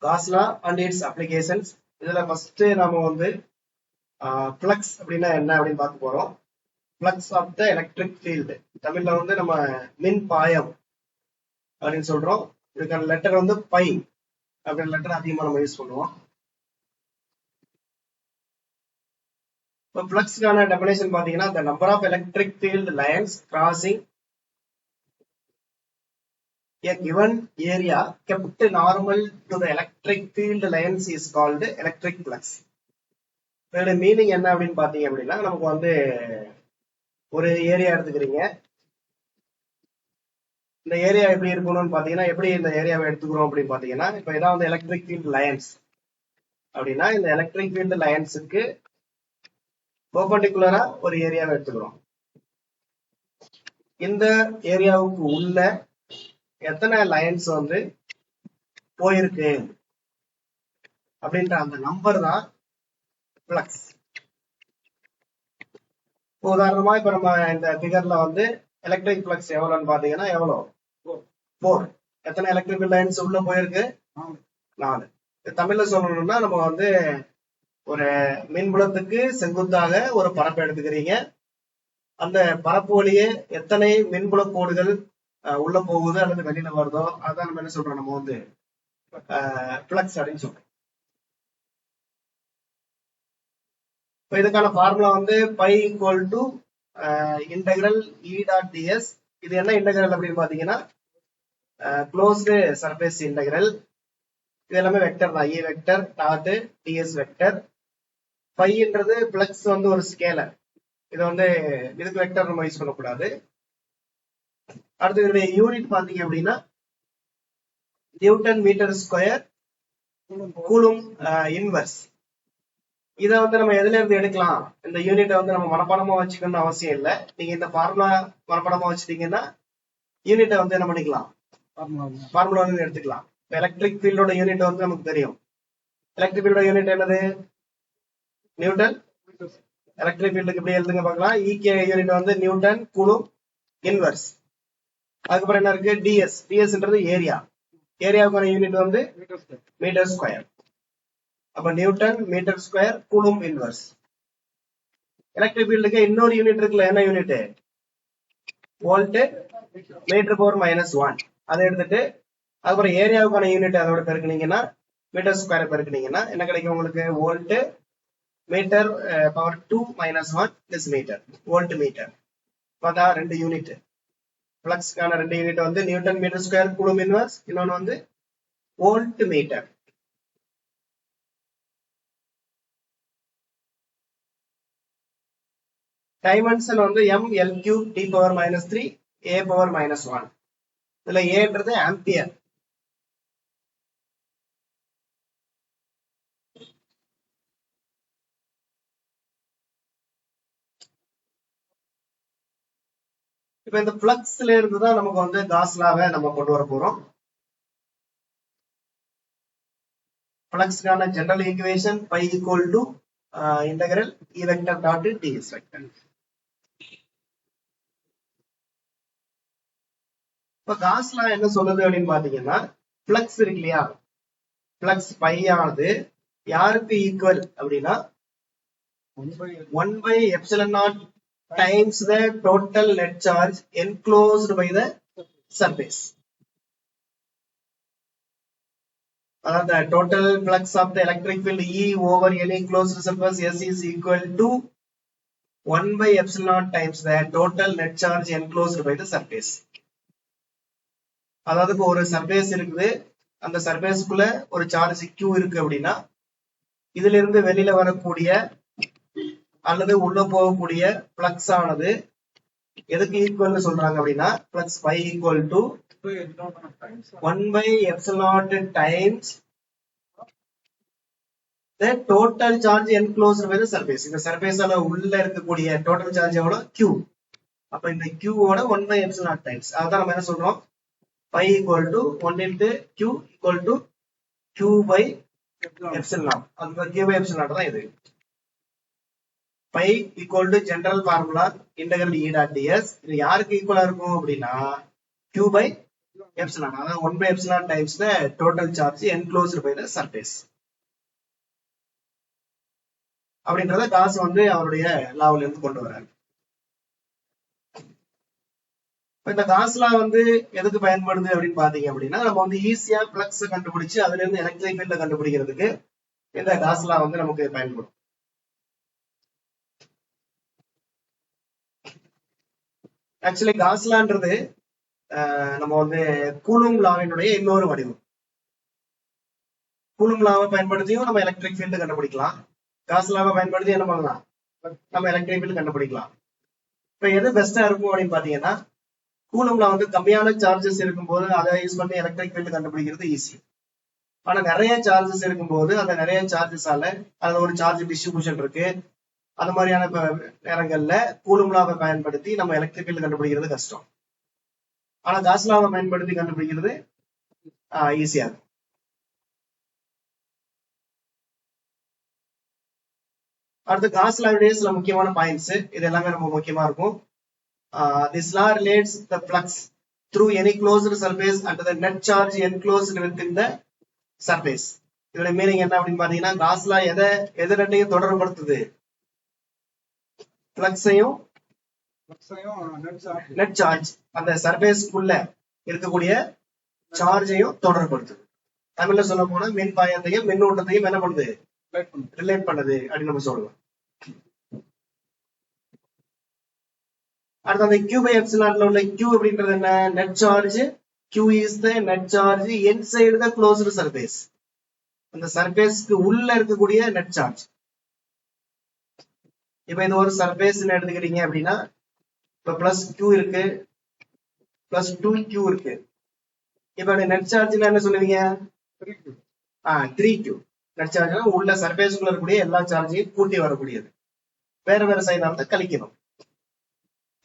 Gauss law and its applications. இதுல first நாம வந்து flux அப்படின்னா என்ன அப்படின்னு பார்க்க போறோம். flux of the electric field. தமிழ்ல வந்து நம்ம மின் பாயம் அப்படின்னு சொல்றோம். இதுக்கான லெட்டர் வந்து பை அப்படின்ற லெட்டர் அதிகமா நம்ம யூஸ் பண்ணுவோம். இப்போ ஃப்ளக்ஸ்க்கான டெஃபினேஷன் பாத்தீங்கன்னா the number of electric field lines crossing a given area kept normal to the electric field lines is called electric flux. இதோட மீனிங் என்ன அப்படின்னு பாத்தீங்க அப்படின்னா நமக்கு வந்து ஒரு ஏரியா எடுத்துக்கிறீங்க. இந்த ஏரியா எப்படி இருக்கணும்னு பாத்தீங்கன்னா எப்படி இந்த ஏரியாவை எடுத்துக்கிறோம் அப்படின்னு பாத்தீங்கன்னா இப்ப இதான் வந்து எலக்ட்ரிக் ஃபீல்ட் லைன்ஸ் அப்படின்னா இந்த எலக்ட்ரிக் ஃபீல்ட் லைன்ஸுக்கு பெர்பெண்டிகுலரா ஒரு ஏரியாவை எடுத்துக்கிறோம். இந்த ஏரியாவுக்கு உள்ள எத்தனை லைன்ஸ் வந்து போயிருக்கு அப்படின்ற அந்த நம்பர் தான் ஃப்ளக்ஸ். உதாரணமா இப்ப நம்ம இந்த ஃபிகர்ல வந்து எலக்ட்ரிக் ஃப்ளக்ஸ் எவ்வளவுன்னு பாத்தீங்கன்னா எவ்வளவு 4. எத்தனை எலக்ட்ரிக் லைன்ஸ் உள்ள போயிருக்கு 4. தமிழ்ல சொல்லணும்னா நம்ம வந்து ஒரு மின்புலத்துக்கு செங்குத்தாக ஒரு பரப்பு எடுத்துக்கிறீங்க. அந்த பரப்பு வழியே எத்தனை மின்புல கோடுகள் உள்ள போகுது அல்லது வெளியில வருதோ அதான் நம்ம என்ன சொல்றோம், நம்ம வந்து ஃப்ளக்ஸ் அப்படின்னு சொல்றோம். இப்போ இதுக்கான ஃபார்முலா வந்து phi equal to integral E dot d s. இது என்ன இன்டெகிரல் அப்படின்னு பாத்தீங்கன்னா க்ளோஸ்டு சர்ஃபேஸ் இன்டெகிரல். இது எல்லாமே வெக்டர் தான், E vector dot ds vector. பைன்றது ஃப்ளக்ஸ் வந்து ஒரு ஸ்கேலர். இது வந்து இதுக்கு வெக்டர் நம்ம யூஸ் பண்ணக்கூடாது. அடுத்து இதனுடைய யூனிட் பாத்தீங்க அப்படின்னா newton metre square coulomb inverse. இதை வந்து நம்ம எதுல இருந்து எடுக்கலாம், இந்த யூனிட்டை வந்து நம்ம மனப்பாடமா வச்சுக்கணும்னு அவசியம் இல்லை. நீங்க இந்த ஃபார்முலா மனப்பாடமா வச்சுட்டீங்கன்னா யூனிட்டை வந்து என்ன பண்ணிக்கலாம், ஃபார்முலா வந்து எடுத்துக்கலாம். எலக்ட்ரிக் ஃபீல்டோட யூனிட் வந்து நமக்கு தெரியும். எலக்ட்ரிக் ஃபீல்டோட யூனிட் என்னது, நியூட்டன். எலக்ட்ரிக் ஃபீல்டுக்கு எப்படி எழுதுங்க பார்க்கலாம். ஈகே யூனிட் வந்து நியூட்டன் கூலும் இன்வர்ஸ். அதுக்கப்புறம் என்ன இருக்கு, டிஎஸ். டிஎஸ்ன்றது ஏரியா. ஏரியாவுக்கான யூனிட் வந்து மீட்டர் ஸ்கொயர். அப்ப newton metre square coulomb inverse. Electric ஃபீல்டுக்கு இன்னொரு யூனிட் இருக்குல்ல, என்ன யூனிட், வோல்ட் மீட்டர் பவர் -1. அதை எடுத்துட்டு அதுக்கப்புறம் ஏரியாவுக்கான யூனிட் அதோட பெருக்குனீங்கன்னா மீட்டர் ஸ்கொயர் பெருக்குனீங்கன்னா என்ன கிடைக்கும் உங்களுக்கு, வோல்ட் மீட்டர் பவர் 2 -1 this மீட்டர், வோல்ட் மீட்டர். பார்த்தா 2 யூனிட். ஃப்ளக்ஸ்க்கான 2 யூனிட் வந்து newton metre square coulomb inverse, இன்னொன்னு வந்து வோல்ட் மீட்டர். டைமென்ஷன் வந்து m(L3) T⁻³ A⁻−1. இதுல ஏன்றது ஆம்பியர். இப்ப இந்த ஃப்ளக்ஸ்ல இருந்து தான் நமக்கு வந்து காஸ் லாவை நம்ம கொண்டு வர போறோம். ஃப்ளக்ஸ்க்கான general equation phi equal to integral E vector dot ds vector. இப்ப காஸ் லா என்ன சொல்லுது அப்படின்னு பாத்தீங்கன்னா, ஃப்ளக்ஸ் இருக்கு இல்லையா, ஃப்ளக்ஸ் பை ஆனது யாருக்கு ஈக்குவல் அப்படின்னா 1/ε0 times the total net charge enclosed by the surface. The total flux of the electric field E over any closed surface S is equal to 1/ε0 times the total net charge enclosed by the surface. அதாவது இப்போ ஒரு surface இருக்குது, அந்த சர்ஃபேஸ்க்குள்ள ஒரு charge Q இருக்கு அப்படின்னா இதுல இருந்து வெளியில வரக்கூடிய அல்லது உள்ள போகக்கூடிய ஃப்ளக்ஸ் ஆனது எதுக்கு ஈக்குவல்னு சொல்றாங்க அப்படின்னா flux phi equal to 1/ε0 times the total charge enclosed by the surface. இந்த சர்ஃபேஸால உள்ள இருக்கக்கூடிய டோட்டல் சார்ஜ் எவ்வளவு, Q. அப்ப இந்த Q ஓட 1/ε0 times. அதான் நம்ம என்ன சொல்றோம், phi equal to 1 into Q equal to Q/ε0. அந்த Q/ε0 தான் இது. Phi equal to general formula integral E dot d s. இது யாருக்கு ஈக்குவலா இருக்கும் அப்படின்னா Q/ε0. எப்சிலான், அதாவது 1 by epsilon times the total charge enclosed by the surface. அப்படின்றத காஸ் வந்து அவருடைய லாவுல இருந்து கொண்டு வராரு. இந்த காஸ்லா வந்து எதுக்கு பயன்படுது அப்படின்னு பாத்தீங்க அப்படின்னா, நம்ம வந்து ஈஸியா பிளக்ஸ் கண்டுபிடிச்சு அதுல இருந்து எலக்ட்ரிக் ஃபீல்ட கண்டுபிடிக்கிறதுக்கு இந்த காஸ்லா வந்து நமக்கு பயன்படும். ஆக்சுவலி காஸ்லான்றது நம்ம வந்து கூலும் லாவினுடைய இன்னொரு வடிவம். கூலும் லாவை பயன்படுத்தியும் நம்ம எலக்ட்ரிக் ஃபீல்டு கண்டுபிடிக்கலாம். காஸ்லாவை பயன்படுத்தி என்ன பண்ணலாம், நம்ம எலக்ட்ரிக் ஃபீல்டு கண்டுபிடிக்கலாம். இப்ப எது பெஸ்டா இருக்கும் அப்படின்னு பாத்தீங்கன்னா, கூலும்ல வந்து கம்மியான சார்ஜஸ் இருக்கும்போது அதை யூஸ் பண்ணி எலக்ட்ரிக் ஃபீல்டு கண்டுபிடிக்கிறது ஈஸி. ஆனா நிறைய சார்ஜஸ் இருக்கும்போது அந்த நிறைய சார்ஜஸால அதுல ஒரு சார்ஜ் டிஸ்ட்ரிபியூஷன் இருக்கு, அந்த மாதிரியான நேரங்கள்ல கூலும் லாவை பயன்படுத்தி நம்ம எலக்ட்ரிக் ஃபீல்டு கண்டுபிடிக்கிறது கஷ்டம். ஆனா காஸ் லாவை பயன்படுத்தி கண்டுபிடிக்கிறது ஈஸியா இருக்கும். அடுத்து காஸ் லாவுடைய சில முக்கியமான பாயிண்ட்ஸ், இது எல்லாமே ரொம்ப முக்கியமா இருக்கும். This law relates the flux through any closed surface and the net charge enclosed within the surface. இதோட மீனிங் என்ன அப்படின்னு பாத்தீங்கன்னா, காஸ் லா எது ரெண்டையும் தொடர்புபடுத்துது, ஃப்ளக்ஸையும் நெட் சார்ஜ், அந்த சர்ஃபேஸ்க்குள்ள இருக்கக்கூடிய சார்ஜையும் தொடர்புபடுத்துது. தமிழ்ல சொல்ல போனா மின் பாயத்தையும் மின்னூட்டத்தையும் என்ன பண்ணுது, ரிலேட் பண்ணுது அப்படின்னு நம்ம சொல்லுவோம். அடுத்து அந்த Q by epsilon உள்ள Q அப்படின்றது என்ன, net charge. Q is the net charge inside the closed surface. அந்த சர்ஃபேஸ்க்கு உள்ள இருக்கக்கூடிய நெட் சார்ஜ். இப்ப இது ஒரு சர்ஃபேஸ் எடுத்துக்கிட்டீங்க அப்படின்னா, இப்ப +Q இருக்கு, +2Q இருக்கு. இப்ப நெட் சார்ஜ்னா என்ன சொல்லுவீங்க, 3Q. நெட் சார்ஜ்னா உள்ள சர்ஃபேஸ்க்குள்ள இருக்கக்கூடிய எல்லா சார்ஜையும் கூட்டி வரக்கூடியது, வேற வேற சைடுல இருந்து கழிக்கணும்.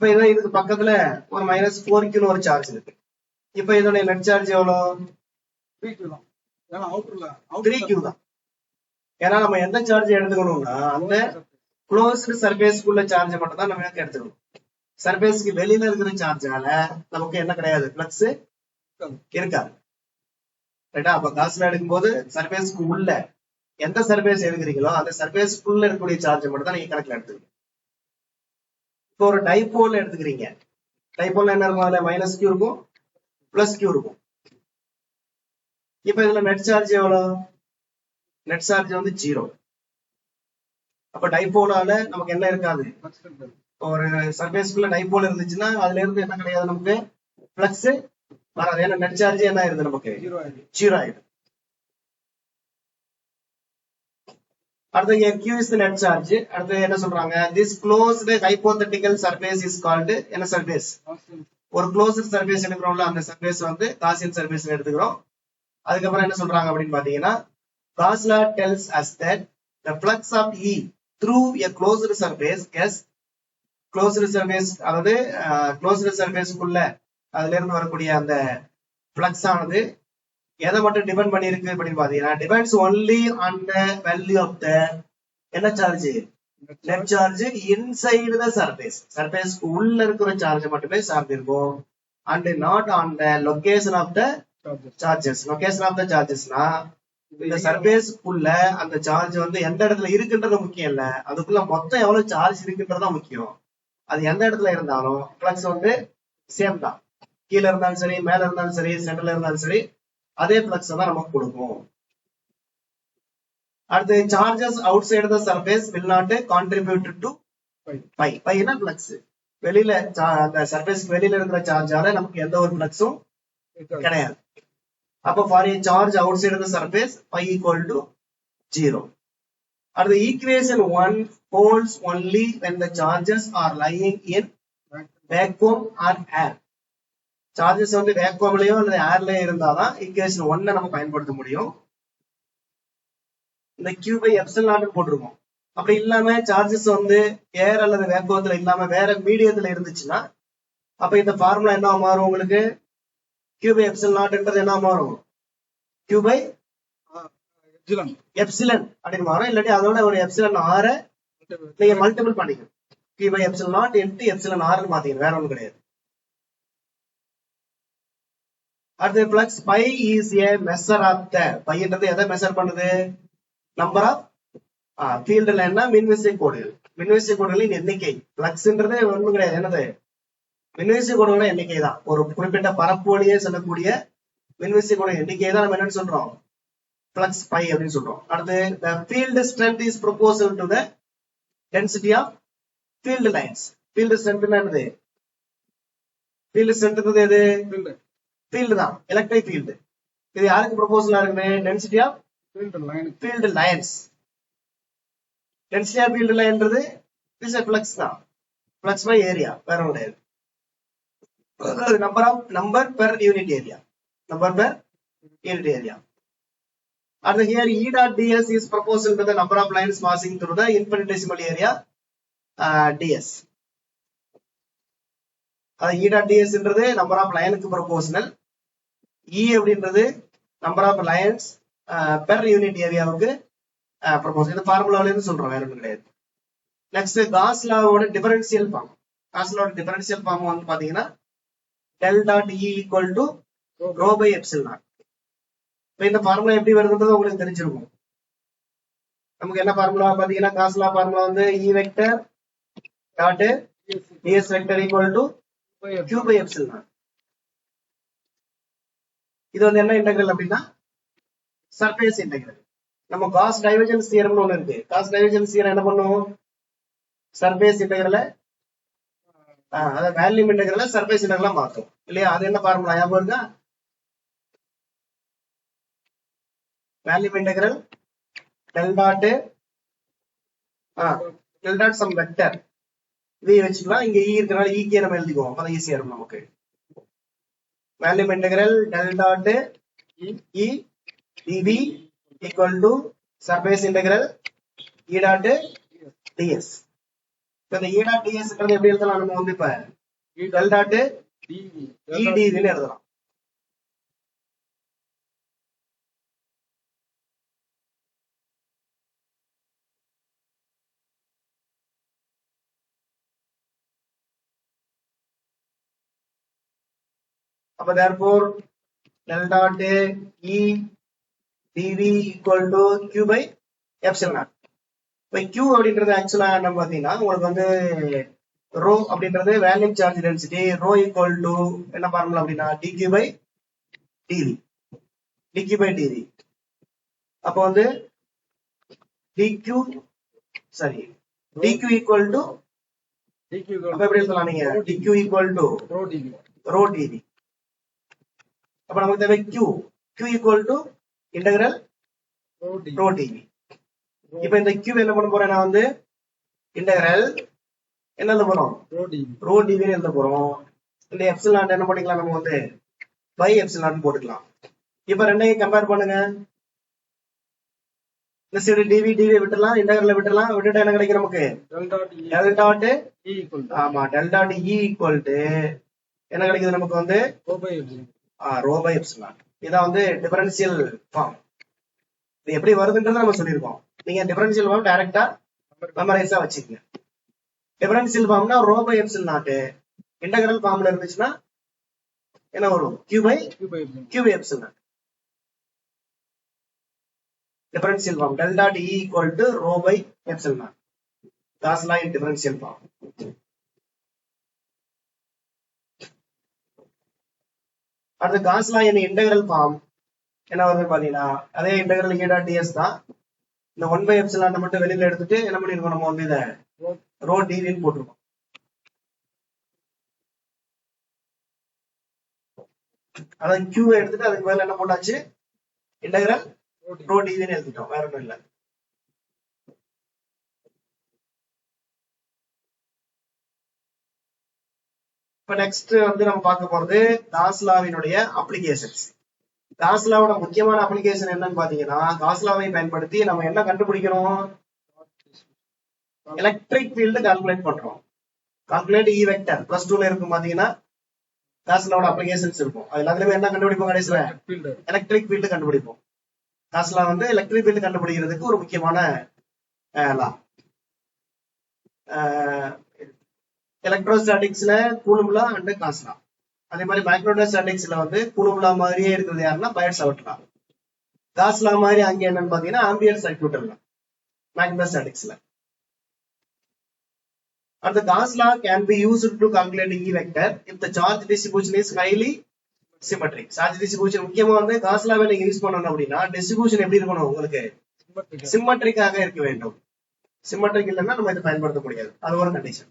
இப்ப இதுக்கு பக்கத்துல ஒரு -4Q ஒரு சார்ஜ் இருக்கு. இப்ப இதோட நெட் சார்ஜ் எவ்வளவு, 3Q தான். ஏன்னா நம்ம எந்த சார்ஜ் எடுத்துக்கணும்னா அந்த க்ளோஸ்டு சர்ஃபேஸ்க்குள்ள சார்ஜ் மட்டும் தான் நம்ம எடுத்துக்கணும். சர்ஃபேஸ்க்கு வெளியில இருக்கிற சார்ஜால நமக்கு என்ன கிடையாது, பிளக்ஸ் இருக்காது. ரைட்டா? அப்ப காசுல எடுக்கும்போது சர்ஃபேஸ்க்கு உள்ள எந்த சர்ஃபேஸ் எடுக்கிறீங்களோ அந்த சர்ஃபேஸ்க்குள்ள இருக்கக்கூடிய சார்ஜ் மட்டும் தான் நீங்க கணக்குல எடுத்துக்கணும். இப்போ ஒரு டைபோல் எடுத்துக்கிறீங்க, டைபோல் என்ன இருக்கும், அதுல -Q இருக்கும், +Q இருக்கும். இப்ப இதுல நெட் சார்ஜ் எவ்வளவு, நெட் சார்ஜ் வந்து 0. அப்ப டைபோலால நமக்கு என்ன இருக்காது, ஒரு சர்ஃபேஸ்க்குள்ள டைபோல் இருந்துச்சுன்னா அதுல இருந்து என்ன கிடையாது, நமக்கு பிளக்ஸ் வராது. ஏன்னா நெட் சார்ஜ் என்ன ஆயிருது, நமக்கு 0 ஆயிடுது. அடுத்து Q is the net charge. அடுத்து என்ன சொல்றாங்க, this closed hypothetical surface is called என்ன சர்ஃபேஸ், ஒரு closed surface எடுக்கிறோம்ல அந்த சர்ஃபேஸ் வந்து காசியன் சர்ஃபேஸ் எடுத்துக்கிறோம். அதுக்கப்புறம் என்ன சொல்றாங்க அப்படின்னு பாத்தீங்கன்னா, Gauss law tells us that the flux of E through a closed surface is closed surface, அதாவது closed surface குள்ள அதுல இருந்து வரக்கூடிய அந்த flux ஆனது எதை மட்டும் டிபெண்ட் பண்ணிருக்கு அப்படின்னு பாத்தீங்கன்னா, depends only on the value of the என்ன charge, net charge inside the surface. சர்ஃபேஸ்க்கு உள்ள இருக்கிற சார்ஜ் மட்டுமே சார்ந்து இருக்கும். And not on the location of the charges. Location of the சார்ஜஸ்னா இந்த சர்ஃபேஸ்க்குள்ள அந்த சார்ஜ் வந்து எந்த இடத்துல இருக்குன்றது முக்கியம் இல்ல, அதுக்குள்ள மொத்தம் எவ்வளவு சார்ஜ் இருக்குன்றதுதான் முக்கியம். அது எந்த இடத்துல இருந்தாலும் பிளக்ஸ் வந்து சேம் தான். கீழே இருந்தாலும் சரி, மேல இருந்தாலும் சரி, சென்டர்ல இருந்தாலும் சரி, அதே பிளக்ஸ் தான் நமக்கு கொடுக்கும். அடுத்து charges outside the surface will not contribute to phi. பைனா பிளக்ஸ், வெளியில அந்த சர்ஃபேஸ்க்கு வெளியில இருக்கிற சார்ஜால நமக்கு எந்த ஒரு பிளக்ஸும் கிடையாது. அப்ப for a charge outside the surface phi equal to 0. அடுத்து equation 1 holds only when the charges are lying in vacuum or air. Charges வந்து வேக்குவம்லயோ அல்லது ஏர்லயோ இருந்தாதான் ஈக்குவேஷன் 1 நம்ம பயன்படுத்த முடியும். இந்த Q by epsilon போட்டிருக்கோம். அப்படி இல்லாம சார்ஜஸ் வந்து ஏர் அல்லது வேக்குவத்துல இல்லாம வேற மீடியத்துல இருந்துச்சுன்னா அப்ப இந்த ஃபார்முலா என்ன மாறும், உங்களுக்கு Q by epsilon என்ன மாறும், Q by epsilon அப்படின்னு மாறும். இல்லாட்டி அதோட ஒரு epsilon r நீங்க மல்டிபிள் பண்ணிக்கணும். Q by epsilon into epsilon r மாத்தீங்க, வேற ஒண்ணும் கிடையாது. அடுத்து flux phi is a measure of the பைன்றது எதை மெஷர் பண்ணுது? நம்பர் ஆஃப் ஃபீல்டுல என்ன மின்விசை கோடுகள், மின்விசை கோடுகளின் எண்ணிக்கை. பிளக்ஸ்ன்றது ஒண்ணும் கிடையாது, என்னது மின்விசை கோடுகளின் எண்ணிக்கை தான். ஒரு குறிப்பிட்ட பரப்பு வழியே செல்லக்கூடிய மின்விசை கோடு எண்ணிக்கை தான் நம்ம என்னன்னு சொல்றோம், பிளக்ஸ் பை அப்படின்னு சொல்றோம். அடுத்து the field strength is proportional to the density of field lines. field strength என்னது? field strength எது? field தான், எலக்ட்ரிக் ஃபீல்டு. இது யாருக்கு ப்ரொபோசலா இருக்குமே? Density of field lines. Density of field லைன்றது இஸ் எ ஃப்ளக்ஸ் தான், ஃப்ளக்ஸ் பை ஏரியா, வேற கிடையாது. Number per unit area, number per unit area. And here E dot ds is proportional to the number of lines passing through the infinitesimal area ds. E dot ds என்றது number of லைனுக்கு proportional. E அப்படின்றது number of lines per unit ஏரியாவுக்கு proportional. இந்த ஃபார்முலாவில இருந்து சொல்றோம், வேற ஒன்றும் கிடையாது. நெக்ஸ்ட் காஸ் லாவோட டிஃபரன்ஷியல் ஃபார்ம். காஸ் லாவோட டிஃபரன்ஷியல் ஃபார்ம் வந்து பாத்தீங்கன்னா del dot E equal to rho by epsilon. இந்த ஃபார்முலா எப்படி வருதுன்றது உங்களுக்கு தெரிஞ்சிருக்கும். நமக்கு என்ன ஃபார்முலா பாத்தீங்கன்னா, காஸ் லா ஃபார்முலா வந்து E vector dot ds vector equal to q by epsilon. இது வந்து என்ன இன்டெகிரல் அப்படின்னா சர்ஃபேஸ் இன்டெகிரல். நம்ம காஸ் டைவர்ஜென்ஸ் தியரம்னு ஒண்ணு இருக்கு. காஸ் டைவர்ஜென்ஸ் தியரம் என்ன பண்ணுவோம்? சர்ஃபேஸ் இன்டெகிரலை அதாவது வால்யூம் இன்டெகிரலை சர்ஃபேஸ் இன்டெகிரலா மாத்தும் இல்லையா? அது என்ன ஃபார்முலா ஞாபகம் இருக்கா? Volume integral del dot some vector v வச்சுக்கலாம். இங்க e இருக்கறனால e கே நம்ம எழுதிக்குவோம், அப்பதான் ஈஸியா இருக்கும் நமக்கு. Volume integral del dot e dv equal to surface integral e dot ds. இப்ப இந்த e dot ds ன்றது எப்படி எழுதலாம்? நம்ம வந்து இப்ப del dot e dv ன்னு எழுதலாம். அப்ப therefore del dot e dv equal to q by epsilon. இப்ப q அப்படின்றது ஆக்சுவலா என்ன பாத்தீங்கன்னா, உங்களுக்கு வந்து ரோ அப்படின்றது volume charge density. Rho equal to என்ன ஃபார்முலா அப்படின்னா dq by dv, dq by dv. அப்ப வந்து dq equal to அப்ப எப்படி எழுதலாம் நீங்க? dq equal to rho dv. அப்ப நமக்கு தேவை q equal to integral rho dv. இப்ப இந்த q என்ன பண்ண போறேன்? நான் வந்து integral என்ன எழுத போறோம்? rho dv ன்னு எழுத போறோம். இந்த எப்சிலான் என்ன பண்ணிக்கலாம்? நம்ம வந்து by epsilon போட்டுக்கலாம். இப்ப ரெண்டையும் கம்பேர் பண்ணுங்க. இந்த சைடு dv விட்டுலாம், இன்டெகிரல்ல விட்டுலாம். விட்டுட்டா என்ன கிடைக்கும் நமக்கு? del dot ஆமா del dot e equal to என்ன கிடைக்குது நமக்கு வந்து rho by epsilon. இதான் வந்து டிஃபரன்ஷியல் ஃபார்ம். இது எப்படி வருதுன்றதை நம்ம சொல்லியிருக்கோம். நீங்க டிஃபரன்ஷியல் ஃபார்ம் டைரக்டா மெமரைஸா வச்சுக்கங்க. டிஃபரன்ஷியல் ஃபார்ம்னா rho by epsilon. இன்டெகிரல் ஃபார்ம்ல இருந்துச்சுன்னா என்ன வரும்? q by epsilon. Differential form del dot e equal to rho by epsilon. Gauss law in differential form. அடுத்து Gauss law in integral form என்ன வருது பாத்தீங்கன்னா, அதே இன்டெகிரல் e dot ds தான். இந்த 1 by epsilon மட்டும் வெளியில எடுத்துட்டு என்ன பண்ணிருக்கோம்? நம்ம வந்து இதை rho dv ன்னு போட்டிருக்கோம். அதான் q எடுத்துட்டு அதுக்கு மேல என்ன போட்டாச்சு? இன்டெகிரல் rho dv ன்னு எழுதிட்டோம், வேற ஒண்ணும் இல்ல. இப்ப நெக்ஸ்ட் வந்து நம்ம பார்க்க போறது காஸ் லாவினுடைய அப்ளிகேஷன்ஸ். காஸ் லாவோட முக்கியமான அப்ளிகேஷன் என்னன்னு பாத்தீங்கன்னா, காஸ் லாவை பயன்படுத்தி நம்ம என்ன கண்டுபிடிக்கணும்? எலக்ட்ரிக் ஃபீல்டு கால்குலேட் பண்றோம். கால்குலேட் E வெக்டர் +2ல இருக்கும் பாத்தீங்கன்னா காஸ் லாவோட அப்ளிகேஷன்ஸ் இருக்கும். அது எல்லாத்துலயுமே என்ன கண்டுபிடிப்போம்? கடைசியில எலக்ட்ரிக் ஃபீல்டு கண்டுபிடிப்போம். காஸ் லா வந்து எலக்ட்ரிக் ஃபீல்டு கண்டுபிடிக்கிறதுக்கு ஒரு முக்கியமான லா. எலக்ட்ரோஸ்டாட்டிக்ஸ்ல Coulomb law and Gauss law. அதே மாதிரி மேக்ரோஸ்டாட்டிக்ஸ்ல வந்து கூலும்லா மாதிரியே இருக்கிறது யாருன்னா Biot Savart law. Gauss law மாதிரி அங்க என்னன்னு பாத்தீங்கன்னா ஆம்பியர் சர்க்யூட் எல்லாம் மேக்ரோஸ்டாட்டிக்ஸ்ல. And the Gauss law can be used to calculate E vector if the charge distribution is highly symmetric. Charge distribution முக்கியமா வந்து Gauss law நீங்க யூஸ் பண்ணனும் அப்படின்னா டிஸ்ட்ரிபியூஷன் எப்படி இருக்கணும் உங்களுக்கு சிம்மெட்ரிக்காக இருக்க வேண்டும். சிம்மெட்ரிக் இல்லைன்னா நம்ம இதை பயன்படுத்த முடியாது. அது ஒரு கண்டிஷன்.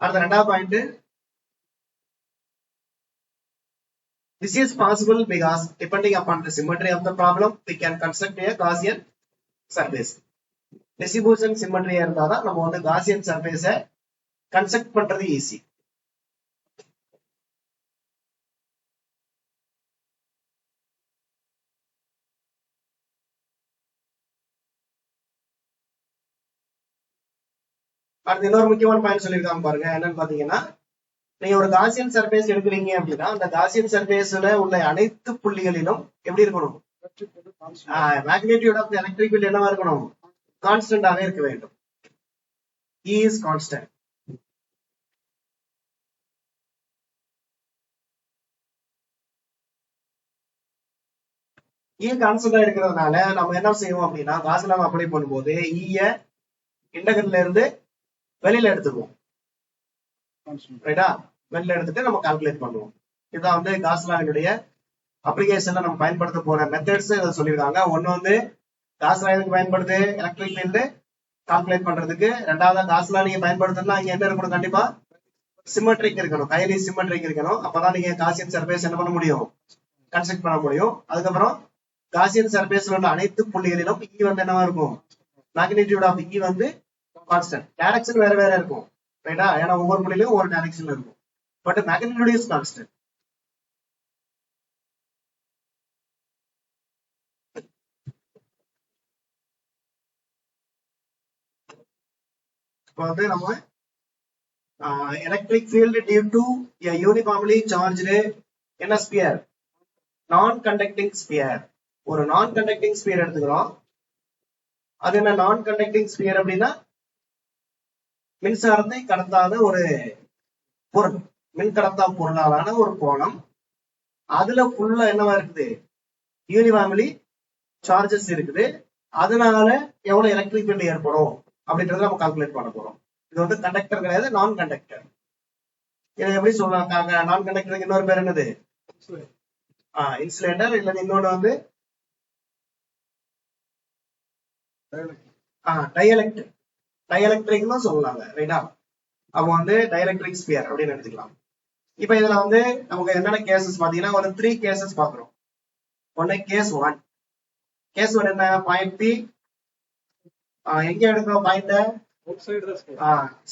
அடுத்த ரெண்டாவது point, this is possible because depending upon the symmetry of the problem we can construct a Gaussian surface. Distribution சிம்மெட்ரியா இருந்தாதான் நம்ம வந்து காசியன் சர்ஃபேஸ கன்ஸ்ட்ரக்ட் பண்றது ஈஸி. அடுத்து இன்னொரு முக்கியமான பாயிண்ட் சொல்லியிருக்காங்க பாருங்க. என்னன்னு பாத்தீங்கன்னா, நீங்க ஒரு காசியன் சர்ஃபேஸ் எடுக்கிறீங்க அப்படின்னா அந்த காசியன் சர்ஃபேஸ்ல உள்ள அனைத்து புள்ளிகளிலும் எப்படி இருக்கணும், மேக்னிடியூட் ஆஃப் எலக்ட்ரிக் ஃபீல்ட் என்னவா இருக்கணும், கான்ஸ்டன்டாக இருக்க வேண்டும். E is constant. E கான்ஸ்டன்டா இருக்கிறதுனால நம்ம என்ன செய்வோம் அப்படின்னா காஸ் லா அப்ளை பண்ணும்போது E இன்டெகிரல்ல இருந்து வெளியில எடுத்துக்குவோம். ரைட்டா, வெளியில எடுத்துட்டு நம்ம கால்குலேட் பண்ணுவோம். இதுதான் வந்து காஸ் லாவினுடைய அப்ளிகேஷன்ல நம்ம பயன்படுத்த போற மெத்தட்ஸ் இதை சொல்லியிருக்காங்க. ஒன்னு வந்து காஸ் லா எதுக்கு பயன்படுது, எலக்ட்ரிக் ஃபீல்டு கால்குலேட் பண்றதுக்கு. ரெண்டாவது காஸ் லா நீங்க பயன்படுத்தணும்னா இங்க என்ன இருக்கணும், கண்டிப்பா சிம்மெட்ரிக் இருக்கணும், ஹைலி சிம்மெட்ரிக் இருக்கணும். அப்பதான் நீங்க காசியன் சர்ஃபேஸ் என்ன பண்ண முடியும், கன்ஸ்ட்ரக்ட் பண்ண முடியும். அதுக்கப்புறம் காசியன் சர்ஃபேஸ்ல உள்ள அனைத்து புள்ளிகளிலும் E வந்து என்னவா இருக்கும், மேக்னிடியூட் ஆஃப் E வந்து கான்ஸ்டன்ட். டைரக்ஷன் வேற வேற இருக்கும். ரைட்டா, ஏன்னா ஒவ்வொரு புள்ளியிலும் ஒவ்வொரு டைரக்ஷன்ல இருக்கும். But magnitude is constant. இப்போ வந்து நம்ம electric field due to a uniformly charged என்ன ஸ்பியர், நான் கண்டக்டிங் ஸ்பியர். ஒரு நான் கண்டக்டிங் ஸ்பியர் எடுத்துக்கிறோம். அது என்ன நான் கண்டக்டிங் ஸ்பியர் அப்படின்னா மின்சாரத்தை கடத்தாத ஒரு பொருள், மின் கடத்தா பொருளாலான ஒரு கோணம். அதுல ஃபுல்லா என்னவா இருக்குது, யூனிஃபார்ம்லி சார்ஜஸ் இருக்குது. அதனால எவ்வளவு எலக்ட்ரிக் ஃபீல்ட் ஏற்படும் அப்படின்றத நம்ம கால்குலேட் பண்ண போறோம். இது வந்து கண்டக்டர் கிடையாது, நான் கண்டக்டர். இதை எப்படி சொல்றாங்க, நான் கண்டக்டருக்கு இன்னொரு பேர் என்னது, இன்சுலேட்டர். இல்ல இன்னொன்னு வந்து டைஎலக்ட்ரிக், டைஎலக்ட்ரிக்னு சொல்லலாங்க. ரைட்டா, அப்போ வந்து டைஎலக்ட்ரிக் ஸ்பியர் அப்படின்னு எடுத்துக்கலாம். இப்ப இதுல வந்து நமக்கு என்னென்ன கேசஸ் பாத்தீங்கன்னா ஒரு 3 கேசஸ் பாக்குறோம். ஒன்னு கேஸ் 1. கேஸ் 1 என்ன, பாயிண்ட் பி எங்க எடுக்கிறோம் பாயிண்ட்,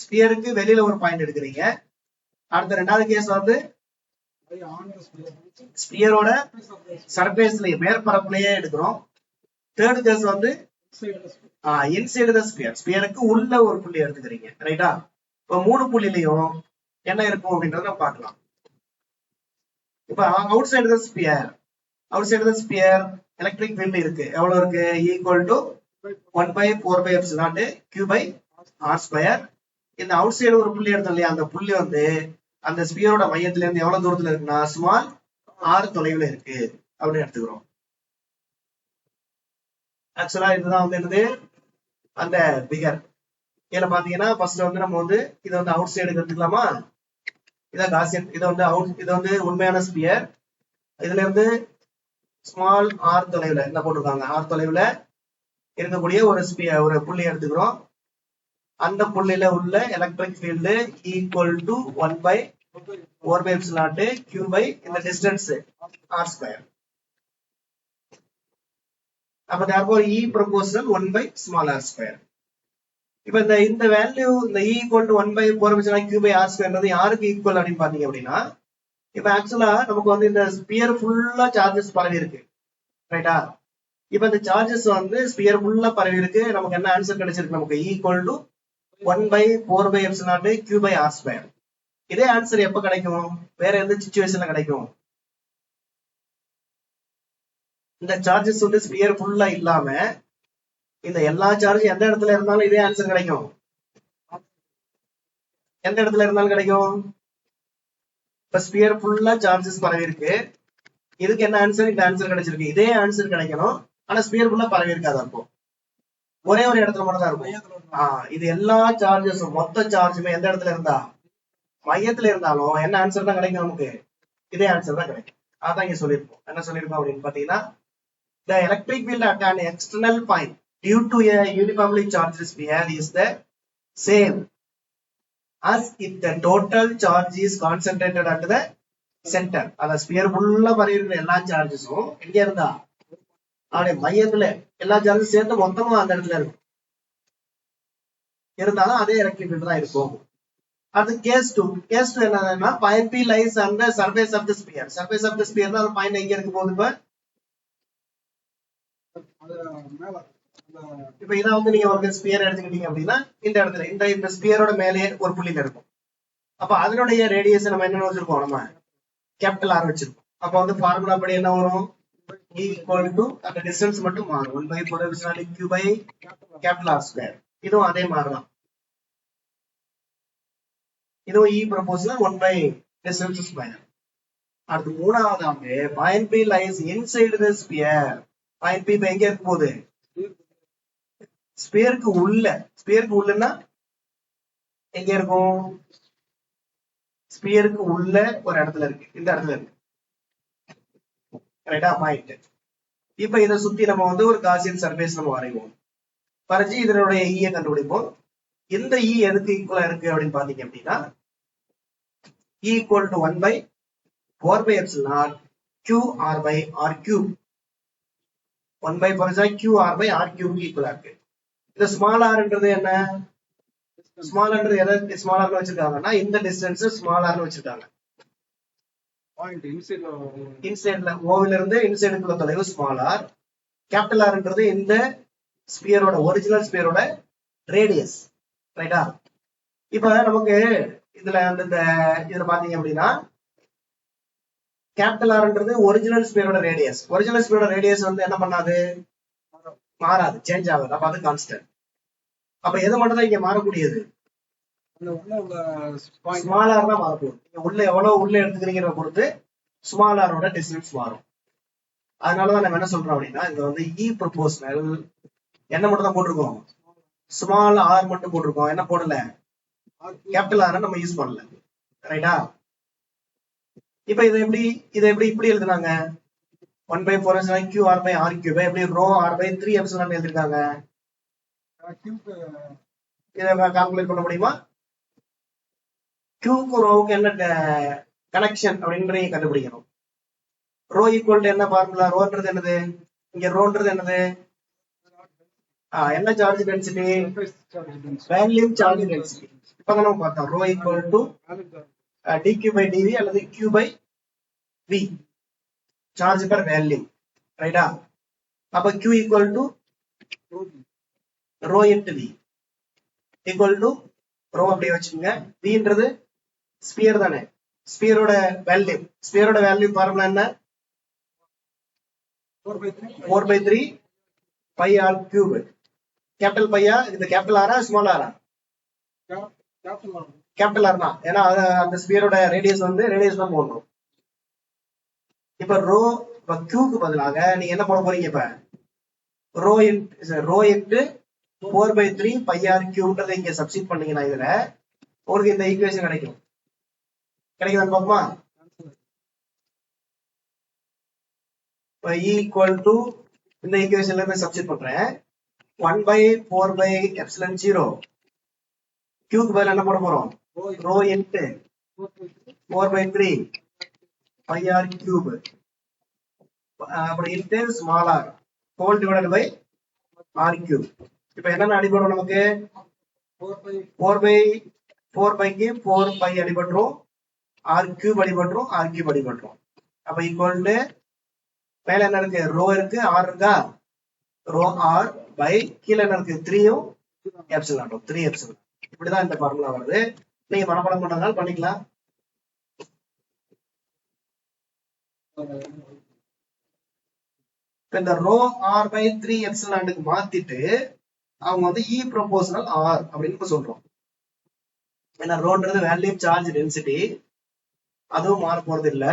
ஸ்பியருக்கு வெளியில ஒரு பாயிண்ட் எடுக்கிறீங்க. அடுத்த ரெண்டாவது கேஸ் வந்து ஸ்பியரோட சர்ஃபேஸ்ல மேற்பரப்புலயே எடுக்கிறோம். தேர்ட் கேஸ் வந்து இன்சைடு தி ஸ்பியர், ஸ்பியருக்கு உள்ள ஒரு புள்ளி எடுத்துக்கிறீங்க. ரைட்டா, இப்போ 3 புள்ளிலையும் என்ன இருக்கும் அப்படின்றத நம்ம பார்க்கலாம். இப்ப அவுட் சைடு தி ஸ்பியர், அவுட் சைடு தி ஸ்பியர் எலக்ட்ரிக் ஃபீல்ட் இருக்கு. எவ்வளவு இருக்கு, ஈக்குவல் டு 1/4πε0 Q/r². இந்த அவுட் சைடு ஒரு புள்ளி எடுத்தோம் இல்லையா, அந்த புள்ளி வந்து அந்த ஸ்பியரோட மையத்துல இருந்து எவ்வளவு தூரத்துல இருக்குன்னா ஸ்மால் r தொலைவுல இருக்கு அப்படின்னு எடுத்துக்கிறோம். ஆக்சுவலா இதுதான் வந்து என்னது, அந்த பிகர். இதுல பாத்தீங்கன்னா ஃபர்ஸ்ட் வந்து நம்ம வந்து இதை வந்து அவுட் சைடு எடுத்துக்கலாமா, இதான் காசியன். இது வந்து இது வந்து உண்மையான ஸ்பியர். இதுல இருந்து ஸ்மால் r தொலைவுல என்ன போட்டிருக்காங்க, r தொலைவுல இருக்கக்கூடிய ஒரு புள்ளி எடுத்துக்கிறோம். அந்த புள்ளியில உள்ள electric field equal to 1/4πε0 Q/ இந்த டிஸ்டன்ஸ் r². அப்ப therefore E proportional 1/r². இப்ப இந்த வேல்யூ, இந்த E ஈக்குவல் டு 1/4πε0 Q/r² யாருக்கு ஈக்குவல் அப்படின்னு பாத்தீங்க அப்படின்னா, இப்ப ஆக்சுவலா நமக்கு வந்து இந்த ஸ்பியர் ஃபுல்லா சார்ஜஸ் பரவி இருக்கு. ரைட்டா, இப்ப இந்த சார்ஜஸ் வந்து ஸ்பியர் ஃபுல்லா பரவி இருக்கு. நமக்கு என்ன ஆன்சர் கிடைச்சிருக்கு, நமக்கு ஈக்குவல் டு 1/4πε0 Q/r². இதே ஆன்சர் எப்ப கிடைக்கும், வேற எந்த சிச்சுவேஷன்ல கிடைக்கும், இந்த சார்ஜஸ் வந்து ஸ்பியர் ஃபுல்லா இல்லாம இந்த எல்லா சார்ஜும் எந்த இடத்துல இருந்தாலும் இதே ஆன்சர் கிடைக்கும். எந்த இடத்துல இருந்தாலும் கிடைக்கும், இப்ப ஸ்பியர் ஃபுல்லா சார்ஜஸ் பரவி இருக்கு. இதுக்கு என்ன ஆன்சர்? இந்த ஆன்சர் கிடைச்சிருக்கு. இதே ஆன்சர் கிடைக்கணும், ஆனா ஸ்பியர் ஃபுல்லா பரவி இருக்காது. அப்போ ஒரே ஒரு இடத்துல மட்டும் தான் இருக்கும். இது எல்லா சார்ஜஸும் மொத்த சார்ஜுமே எந்த இடத்துல இருந்தா மையத்துல இருந்தாலும் என்ன ஆன்சர் தான் கிடைக்கும் நமக்கு? இதே ஆன்சர் தான் கிடைக்கும். அதான் இங்க சொல்லியிருப்போம். என்ன சொல்லியிருப்போம் அப்படின்னு பாத்தீங்கன்னா, the electric field at an external point due to a uniformly charged sphere is the same as if the total charge is concentrated at the center. அந்த ஸ்பியர் ஃபுல்லா பரவி இருக்கிற எல்லா சார்ஜஸும் எங்க இருந்தா அவருடைய மையத்துல எல்லா சார்ஜும் சேர்ந்து மொத்தமா அந்த இடத்துல இருக்கும். இருந்தாலும் அதே எலக்ட்ரிக் ஃபீல்ட் தான் இருக்கும். அது கேஸ் 2. கேஸ் 2 என்னன்னா, point P lies on the surface of the sphere. surface of the sphere அந்த பாயிண்ட் எங்க இருக்கு போகுது? இப்ப இதை வந்து நீங்க ஒரு ஸ்பியர் எடுத்துக்கிட்டீங்க அப்படின்னா, இந்த இடத்துல இந்த ஸ்பியரோட மேலேயே ஒரு புள்ளியில இருக்கும். அப்ப அதனுடைய ரேடியஸ் நம்ம என்ன வச்சிருக்கோம்? நம்ம கேபிட்டல் ஆர் வச்சிருக்கோம். அப்ப வந்து ஃபார்முலா படி என்ன வரும்? E equal to அந்த டிஸ்டன்ஸ் மட்டும் மாறும். 1/4 Q by capital R square. இதுவும் அதே மாதிரிதான். இதுவும் E proportional 1 by distance square. அடுத்து மூணாவதாக point P lies inside the sphere. Point P எங்க இருக்கும் போது? ஸ்பியருக்கு உள்ள. ஸ்பியருக்கு உள்ளன்னா எங்க இருக்கும்? ஸ்பியருக்கு உள்ள ஒரு இடத்துல இருக்கு. இந்த இடத்துல இருக்கு. ரைட்டா? பாயிண்ட். இப்ப இதை சுத்தி நம்ம வந்து ஒரு காசியன் சர்ஃபேஸ் நம்ம வரைவோம். வரைஞ்சி இதனுடைய ஈயை கண்டுபிடிப்போம். இந்த ஈ எதுக்கு ஈக்குவலா இருக்கு அப்படின்னு பாத்தீங்க அப்படின்னா, E equal to 1/4 by epsilon QR by R cube. 1/4 QR by R cube ஈக்குவலா இருக்கு. இந்த ஸ்மால் ஆர்ன்றது என்ன? ஸ்மால் ஆர்ன்றது எதை ஸ்மால் ஆர்னு வச்சிருக்காங்கன்னா, இந்த டிஸ்டன்ஸ் ஸ்மால் ஆர்னு வச்சிருக்காங்க. இன்சைட்ல ஓவில இருந்து இன்சைடுக்குள்ள தொலைவு ஸ்மால் ஆர். கேபிட்டல் ஆர்ன்றது இந்த ஸ்பியரோட ஒரிஜினல் ஸ்பியரோட ரேடியஸ். ரைட்டா? இப்ப நமக்கு இதுல அந்த இதுல பாத்தீங்க அப்படின்னா, கேபிட்டல் ஆர்ன்றது ஒரிஜினல் ஸ்பியரோட ரேடியஸ். ஒரிஜினல் ஸ்பியரோட ரேடியஸ் வந்து என்ன பண்ணாது? மாறாது, சேஞ்ச் ஆகுது. அப்ப அது கான்ஸ்டன்ட். அப்ப எது மட்டும் தான் இங்க மாறக்கூடியது? ஸ்மால் ஆர் தான் மாறக்கூடும். நீங்க உள்ள எவ்வளவு உள்ள எடுத்துக்கிறீங்கிற பொறுத்து ஸ்மால் ஆரோட டிஸ்டன்ஸ் மாறும். அதனாலதான் நம்ம என்ன சொல்றோம் அப்படின்னா, இங்க வந்து E ப்ரொபோஷனல் என்ன மட்டும் தான் போட்டிருக்கோம்? ஸ்மால் ஆர் மட்டும் போட்டிருக்கோம். என்ன போடல? கேபிட்டல் ஆர் நம்ம யூஸ் பண்ணல. ரைட்டா? இப்ப இதை எப்படி இப்படி எழுதுனாங்க? 1/4 QR by R cube. எப்படி ரோ R by 3 epsilon எழுதிருக்காங்க? இதை கால்குலேட் பண்ண முடியுமா? Qக்கு ரோவுக்கு என்ன கனெக்ஷன் அப்படின்ற கண்டுபிடிக்கணும். ரோ ஈக்குவல் டு என்ன ஃபார்முலா? ரோன்றது என்னது? இங்க ரோன்றது என்னது? என்ன charge density? Volume charge density. இப்ப நம்ம பார்த்தோம் rho equal to dq by dv அல்லது q by v, charge per volume. ரைட்டா? அப்ப q equal to rho into v equal to rho அப்படியே வச்சுங்க. vன்றது ஸ்பியர் தானே, ஸ்பியரோட வேல்யூ. ஸ்பியரோட வேல்யூ ஃபார்முலா என்ன? 4/3 pi r cube. கேபிட்டல் பையா? இது கேபிட்டல் ஆரா ஸ்மால் ஆரா? கேபிட்டல் ஆர் தான். ஏன்னா அந்த ஸ்பியரோட ரேடியஸ் வந்து ரேடியஸ் தான் போடணும். இப்ப ரோ கியூக்கு பதிலாக நீங்க என்ன போட போறீங்க? இப்ப rho into 4/3 pi r cube இங்க சப்ஸ்டிட் பண்ணீங்கன்னா இதுல உங்களுக்கு இந்த ஈக்குவேஷன் கிடைக்கும். கிடைக்குதான்னு பாப்போமா? E equal to இந்த ஈக்குவேஷன்ல இருந்து சப்ஸ்டிட் பண்றேன். 1/4 by epsilon 0 q க்கு பதிலா என்ன போட போறோம்? Rho into 4/3 pi r cube அப்புறம் into small r whole divided by r cube. இப்போ என்னென்ன அடிபடும் நமக்கு? 4/4 க்கு 4 pi அடிபட்டுரும், r cube அடிபட்டுரும், r cube அடிபட்டுரும். அப்ப ஈக்குவல் டு மேல என்ன இருக்கு? ரோ இருக்கு, r இருக்கா? ரோ r பை கீழ என்ன இருக்கு? 3யும் எப்சிலான் 3 எப்சிலான். இப்படிதான் இந்த ஃபார்முலா வருது. நீங்க மனப்பாடம் பண்றதுனால பண்ணிக்கலாம். இந்த ரோ r பை 3 எப்சிலானுக்கு மாத்திட்டு அவங்க வந்து E ப்ரொபோஷனல் R அப்படின்னு சொல்றோம். ஏன்னா ரோன்றது வேல்யூ சார்ஜ் டென்சிட்டி, அதுவும் மாற போறது இல்ல.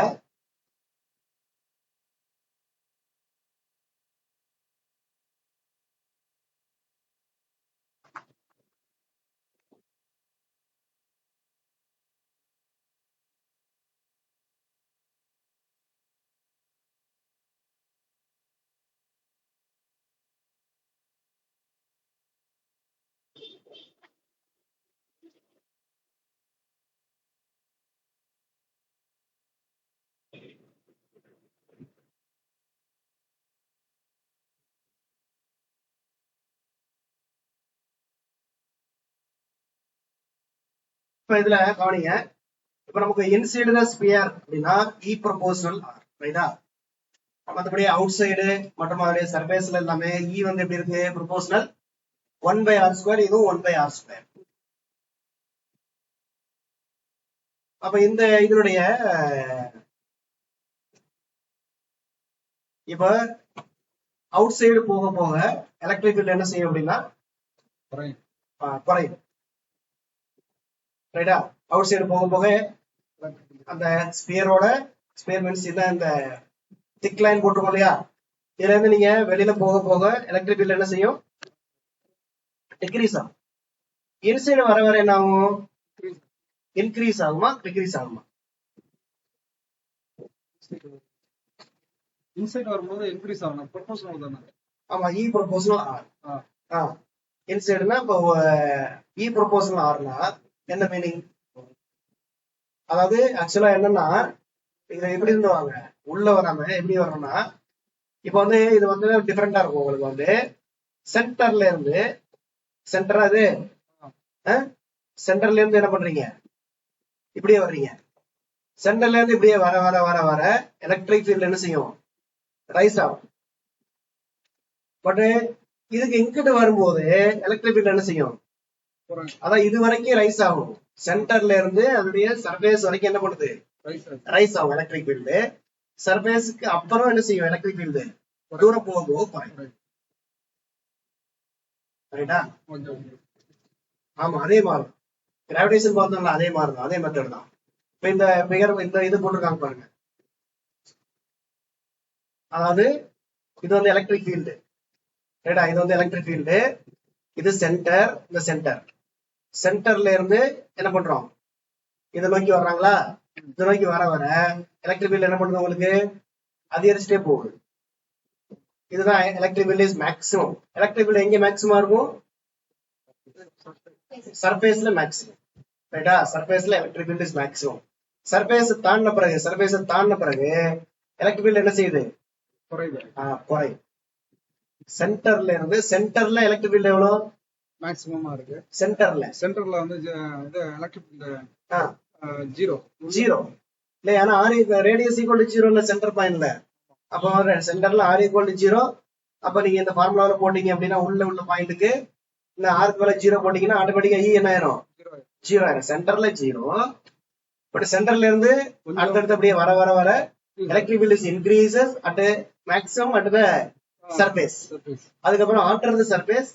இப்ப இதுல கவனிங்க, இப்ப நமக்கு இன்சைடு த ஸ்பியர் அப்படின்னா இ ப்ரொபோஷனல் ஆர், ரைட்டா? மற்றபடி அவுட் சைடு மற்றும் அதோடைய சர்ஃபேஸ்ல எல்லாமே இ வந்து எப்படி இருக்கு? ப்ரொபோஷனல் 1/r², இதுவும் 1/r². அப்ப இந்த இதனுடைய இப்ப அவுட் சைடு போக போக எலக்ட்ரிக் ஃபீல்ட் என்ன செய்யும் அப்படின்னா குறையும், ரைட்டா? அவுட் சைடு போக போக அந்த ஸ்பியரோட, ஸ்பியர் மீன்ஸ் இதான் இந்த திக் லைன் போட்டுருக்கோம் இல்லையா, இதுல இருந்து நீங்க வெளியில போக போக எலக்ட்ரிக் ஃபீல்ட் என்ன செய்யும்? டிக்ரீஸ் ஆகும். இன்சைடு வர வர என்ன ஆகும்? இன்க்ரீஸ் ஆகுமா டிக்ரீஸ் ஆகுமா? இன்சைட் வரும்போது இன்க்ரீஸ் ஆகணும், ப்ரொபோஷனல் தானே? ஆமா, இ ப்ரொபோஷனல் ஆர். இன்சைடுனா இப்போ இ ப்ரொபோஷனல் ஆர்னா என்ன மீனிங்? அதாவது ஆக்சுவலா என்னன்னா, இதை எப்படி இருந்து வாங்க உள்ள வராம எப்படி வரணும்னா, இப்ப வந்து இது வந்து டிஃபரெண்டா இருக்கும். உங்களுக்கு வந்து சென்டர்ல இருந்து சென்டரா இது சென்டர்ல இருந்து என்ன பண்றீங்க? இப்படியே வர்றீங்க. சென்டர்ல இருந்து இப்படியே வர வர வர வர எலக்ட்ரிக் ஃபீல்ட் என்ன செய்யும்? ரைஸ் ஆகும். பட் இதுக்கு இங்கிட்டு வரும்போது எலக்ட்ரிக் ஃபீல்ட் என்ன செய்யும்? அதான் இது வரைக்கும் ரைஸ் ஆகும். சென்டர்ல இருந்து அதனுடைய சர்ஃபேஸ் வரைக்கும் என்ன பண்ணுது? ரைஸ் ஆகும் எலக்ட்ரிக் ஃபீல்டு. சர்ஃபேஸ்க்கு அப்புறம் என்ன செய்யும்? எலக்ட்ரிக் ஃபீல்டு தூரம் போக போக குறையும், ரைட்டா? ஆமா, அதே மாதிரி கிராவிடேஷன் பார்த்தோம்ல, அதே மாதிரி தான், அதே மெத்தட் தான். இப்ப இந்த பிகர் இந்த இது போட்டிருக்காங்க பாருங்க. அதாவது இது வந்து எலக்ட்ரிக் ஃபீல்டு, ரைட்டா? இது வந்து எலக்ட்ரிக் ஃபீல்டு. இது சென்டர், இந்த சென்டர். சென்டர்ல இருந்து என்ன பண்றோம்? இதை நோக்கி வர்றாங்களா? இதை நோக்கி வர வர எலக்ட்ரிக் ஃபீல்டு என்ன பண்ணுது? உங்களுக்கு அதிகரிச்சுட்டே போகுது. இதுதான் electric field is maximum. Electric field எங்க மேக்ஸிமம் இருக்கும்? சர்ஃபேஸ்ல மேக்ஸிமம், ரைட்டா? சர்ஃபேஸ்ல electric field is maximum. Surface தாண்டின பிறகு எலக்ட்ரிக் ஃபீல்ட் என்ன செய்யுது? குறையும். சென்டர்ல இருந்து சென்டர்ல எலக்ட்ரிக் ஃபீல்ட் எவ்வளவு மேக்ஸிமமா இருக்கு? சென்டர்ல வந்து இது எலக்ட்ரிக் ஃபீல்ட் ஜீரோ இல்ல, ஆனா ஆர் ரேடியஸ் ஈக்குவல் டு 0 இல்ல சென்டர் பாயிண்ட்ல. அப்போ சென்டர்ல ஆர் ஈக்குவல் டு 0. அப்ப நீங்க இந்த ஃபார்முலாவில போட்டீங்க அப்படின்னா உள்ள பாயிண்ட்டுக்கு இந்த ஆருக்கு மேல 0 போட்டீங்கன்னா ஆட்டோமேட்டிக்கா இ என்ன ஆயிரும்? 0 ஆயிரும். சென்டர்ல 0. பட் சென்டர்ல இருந்து அடுத்தடுத்து அப்படியே வர வர வர electric field is increases at maximum at the surface. அதுக்கப்புறம் ஆஃப்டர் த சர்ஃபேஸ்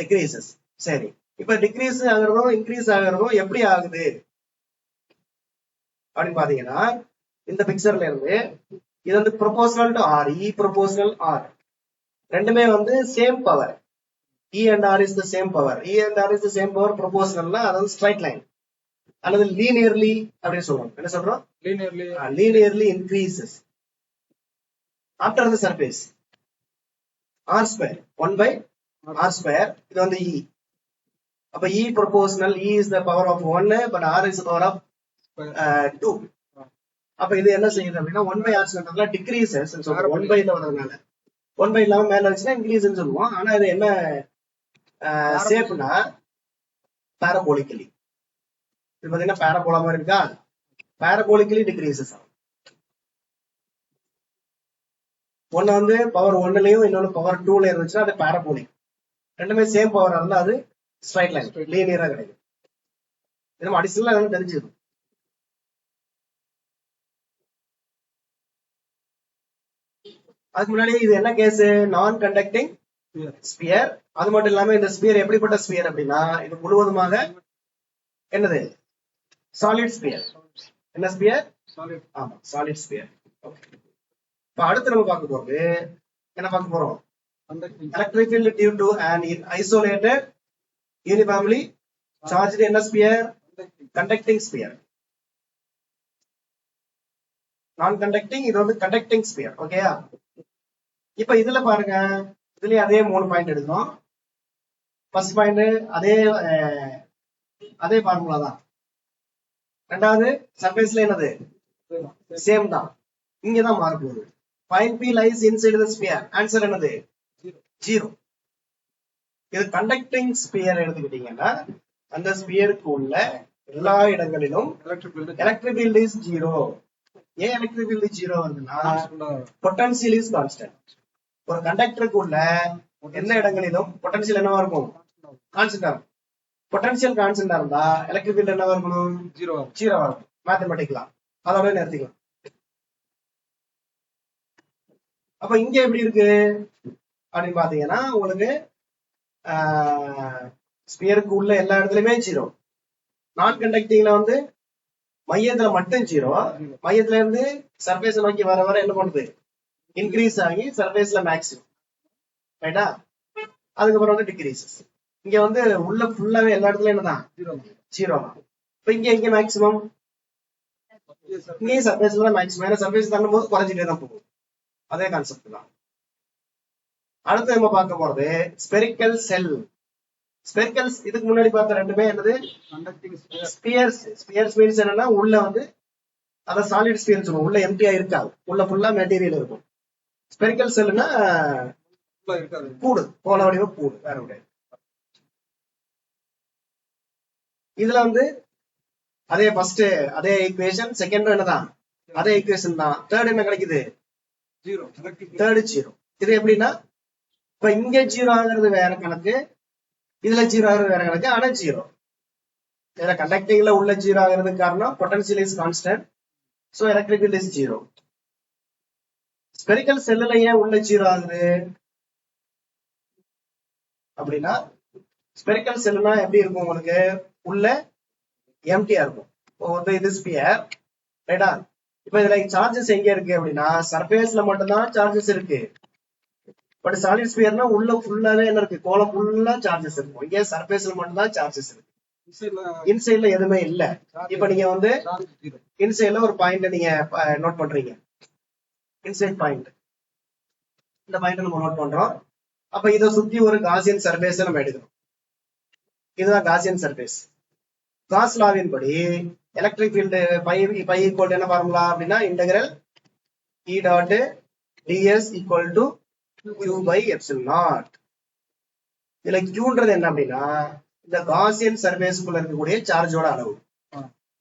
டிக்ரீசஸ். சரி, இப்ப டிக்ரீஸ் ஆகுறதும் இன்க்ரீஸ் ஆகுறதும் எப்படி ஆகுது அப்படின்னு பாத்தீங்கன்னா, இந்த பிக்சர்ல இருந்து இது வந்து proportional to R, E proportional R. ரெண்டுமே வந்து same power. E and R is the same power. E and R is the same power. ப்ரொபோஷனல்னா அதாவது ஸ்ட்ரைட் லைன் அல்லது லீனியர்லி அப்படின்னு சொல்றோம். என்ன சொல்றோம்? Linearly increases after the surface. r², 1/r². இது வந்து இ. அப்ப E proportional, E is the power of 1 but R is the power of 2. அப்ப இது என்ன செய்யுது அப்படின்னா 1/r² டிக்ரீசஸ். 1/ல வரதுனால 1/, இல்லாம மேல வச்சுன்னா இன்க்ரீஸ் சொல்லுவோம். ஆனா இது என்ன ஷேப்னா பாரபோலிக்கலி. இது பாத்தீங்கன்னா பாரபோலா மாதிரி இருக்கா? பாரபோலிக்கலி டிக்ரீசஸ் ஆகும். ஒன்னு வந்து பவர் 1லயும் இன்னொன்னு பவர் 2ல இருந்துச்சுன்னா அது பாரபோலிக். ரெண்டுமே சேம் பவரா இருந்தா அது ஸ்ட்ரைட் லைன், லீனியரா கிடைக்கும். இது நம்ம அடிஷனலா தெரிஞ்சுக்கணும். அதுக்கு முன்னாடி இது என்ன கேஸ்? நான் கண்டக்டிங் ஸ்பியர். அது மட்டும் இல்லாம இந்த ஸ்பியர் எப்படிப்பட்ட ஸ்பியர் அப்படின்னா இது முழுவதுமாக என்னது? Solid sphere. என்ன ஸ்பியர்? சாலிட். ஆமா, சாலிட் ஸ்பியர். ஓகே. இப்ப அடுத்து நம்ம பார்க்க போறது என்ன பார்க்க போறோம்? Electric field due to an isolated uniformly charged என்ன ஸ்பியர்? Conducting sphere. நான் கண்டக்டிங், இது வந்து கண்டக்டிங் ஸ்பியர். ஓகேயா? இப்ப இதுல பாருங்க, இதுலயே அதே 3 பாயிண்ட் எடுக்கிறோம். ஃபர்ஸ்ட் பாயிண்ட் அதே ஃபார்முலா தான். ரெண்டாவது சர்ஃபேஸ்ல என்னது? சேம் தான். இங்க தான் மாற போகுது. Point P lies inside the sphere. Answer என்னது? 0. இது கண்டக்டிங் ஸ்பியர் எடுத்துக்கிட்டீங்கன்னா அந்த ஸ்பியருக்கு உள்ள எல்லா இடங்களிலும் எலக்ட்ரிக் ஃபீல்ட் இஸ் 0. ஏன் எலக்ட்ரிக் ஃபீல்ட் 0 வருதுன்னா பொட்டன்ஷியல் இஸ் கான்ஸ்டன்ட். ஒரு கண்டக்டருக்கு உள்ள எல்லா இடங்களிலும் பொட்டன்ஷியல் என்னவா இருக்கும்? கான்ஸ்டன்டா இருக்கும். பொட்டன்ஷியல் கான்ஸ்டன்டா இருந்தா எலக்ட்ரிக் ஃபீல்ட் என்னவா இருக்கணும்? 0 இருக்கும். மேத்தமெட்டிக்கலா அதோட நிறுத்திக்கலாம். அப்ப இங்க எப்படி இருக்கு அப்படின்னு பாத்தீங்கன்னா உங்களுக்கு ஸ்பியருக்கு உள்ள எல்லா இடத்துலயுமே 0. நான் கண்டக்டிங்ல வந்து மையத்துல மட்டும் 0. மையத்துல இருந்து சர்ஃபேஸ் நோக்கி வர வர என்ன பண்ணுது? இன்க்ரீஸ் ஆகி சர்ஃபேஸ்ல மேக்ஸிமம். ரைட்டா? அதுக்கப்புறம் வந்து டிக்ரீசஸ். இங்க வந்து உள்ள ஃபுல்லாவே எல்லா இடத்துலயும் என்னதான்? 0. இப்ப இங்க மேக்ஸிமம், இங்கே சர்ஃபேஸ்ல தான் மேக்ஸிமம். ஏன்னா சர்ஃபேஸ் தாண்டும் போது குறைஞ்சிட்டே தான் போகும். அதே கான்செப்ட் தான். அடுத்து நம்ம பார்க்க போறது ஸ்பெரிக்கல் செல். ஸ்பெரிக்கல்ஸ் இதுக்கு முன்னாடி பார்த்த ரெண்டுமே என்னது? ஸ்பியர்ஸ். ஸ்பியர்ஸ் மீன்ஸ் என்னன்னா உள்ள வந்து அத சாலிட் ஸ்பியர் சொல்லுவோம். உள்ள எம்டியா இருக்காது, உள்ள ஃபுல்லா மெட்டீரியல் இருக்கும். ஸ்பெரிக்கல் செல்னா கூடு, கோள வடிவ கூடு, வேற கிடையாது. இதுல வந்து அதே ஃபர்ஸ்ட் அதே ஈக்குவேஷன், செகண்டும் என்னதான்? அதே ஈக்குவேஷன் தான். தேர்ட் என்ன கிடைக்குது? 0. இது எப்படின்னா இப்ப இங்க 0 ஆகுறது வேற கணக்கு, இதுல 0 ஆகுறது வேற கணக்கு. ஆனா 0 இதுல கண்டக்டிங்ல உள்ள 0 ஆகுறதுக்கு காரணம் potential is constant. So electric field is 0. Spherical செல்லுல ஏன் உள்ள 0 ஆகுது அப்படின்னா ஸ்பெரிக்கல் செல்லுனா எப்படி இருக்கும் உங்களுக்கு? உள்ள எம்டியா இருக்கும். இது ஸ்பியர். ரைட்டா? இப்ப இதுல சார்ஜஸ் எங்க இருக்கு அப்படின்னா சர்ஃபேஸ்ல மட்டும்தான் சார்ஜஸ் இருக்கு. பட் சாலிட் ஸ்பியர்னா உள்ள ஃபுல்லாவே என்ன இருக்கு? கோளம் ஃபுல்லா சார்ஜஸ் இருக்கும். இங்க சர்ஃபேஸ்ல மட்டும்தான் சார்ஜஸ் இருக்கு. இன்சைட்ல எதுவுமே இல்ல. இப்ப நீங்க வந்து இன்சைட்ல ஒரு பாயிண்ட் நீங்க நோட் பண்றீங்க. இன்சைட் பாயிண்ட், இந்த பாயிண்ட் நம்ம நோட் பண்றோம். அப்ப இதை சுத்தி ஒரு காசியன் சர்ஃபேஸ் நம்ம எடுக்கணும். இதுதான் காசியன் சர்ஃபேஸ். காஸ் லாவின் படி எலக்ட்ரிக் ஃபீல்டு பை ஈக்குவல் என்ன ஃபார்முலா அப்படின்னா integral E dot ds equal to q by epsilon naught. இதுல qன்றது என்ன அப்படின்னா இந்த காசியன் சர்ஃபேஸ்க்குள்ள இருக்கக்கூடிய சார்ஜோட அளவு.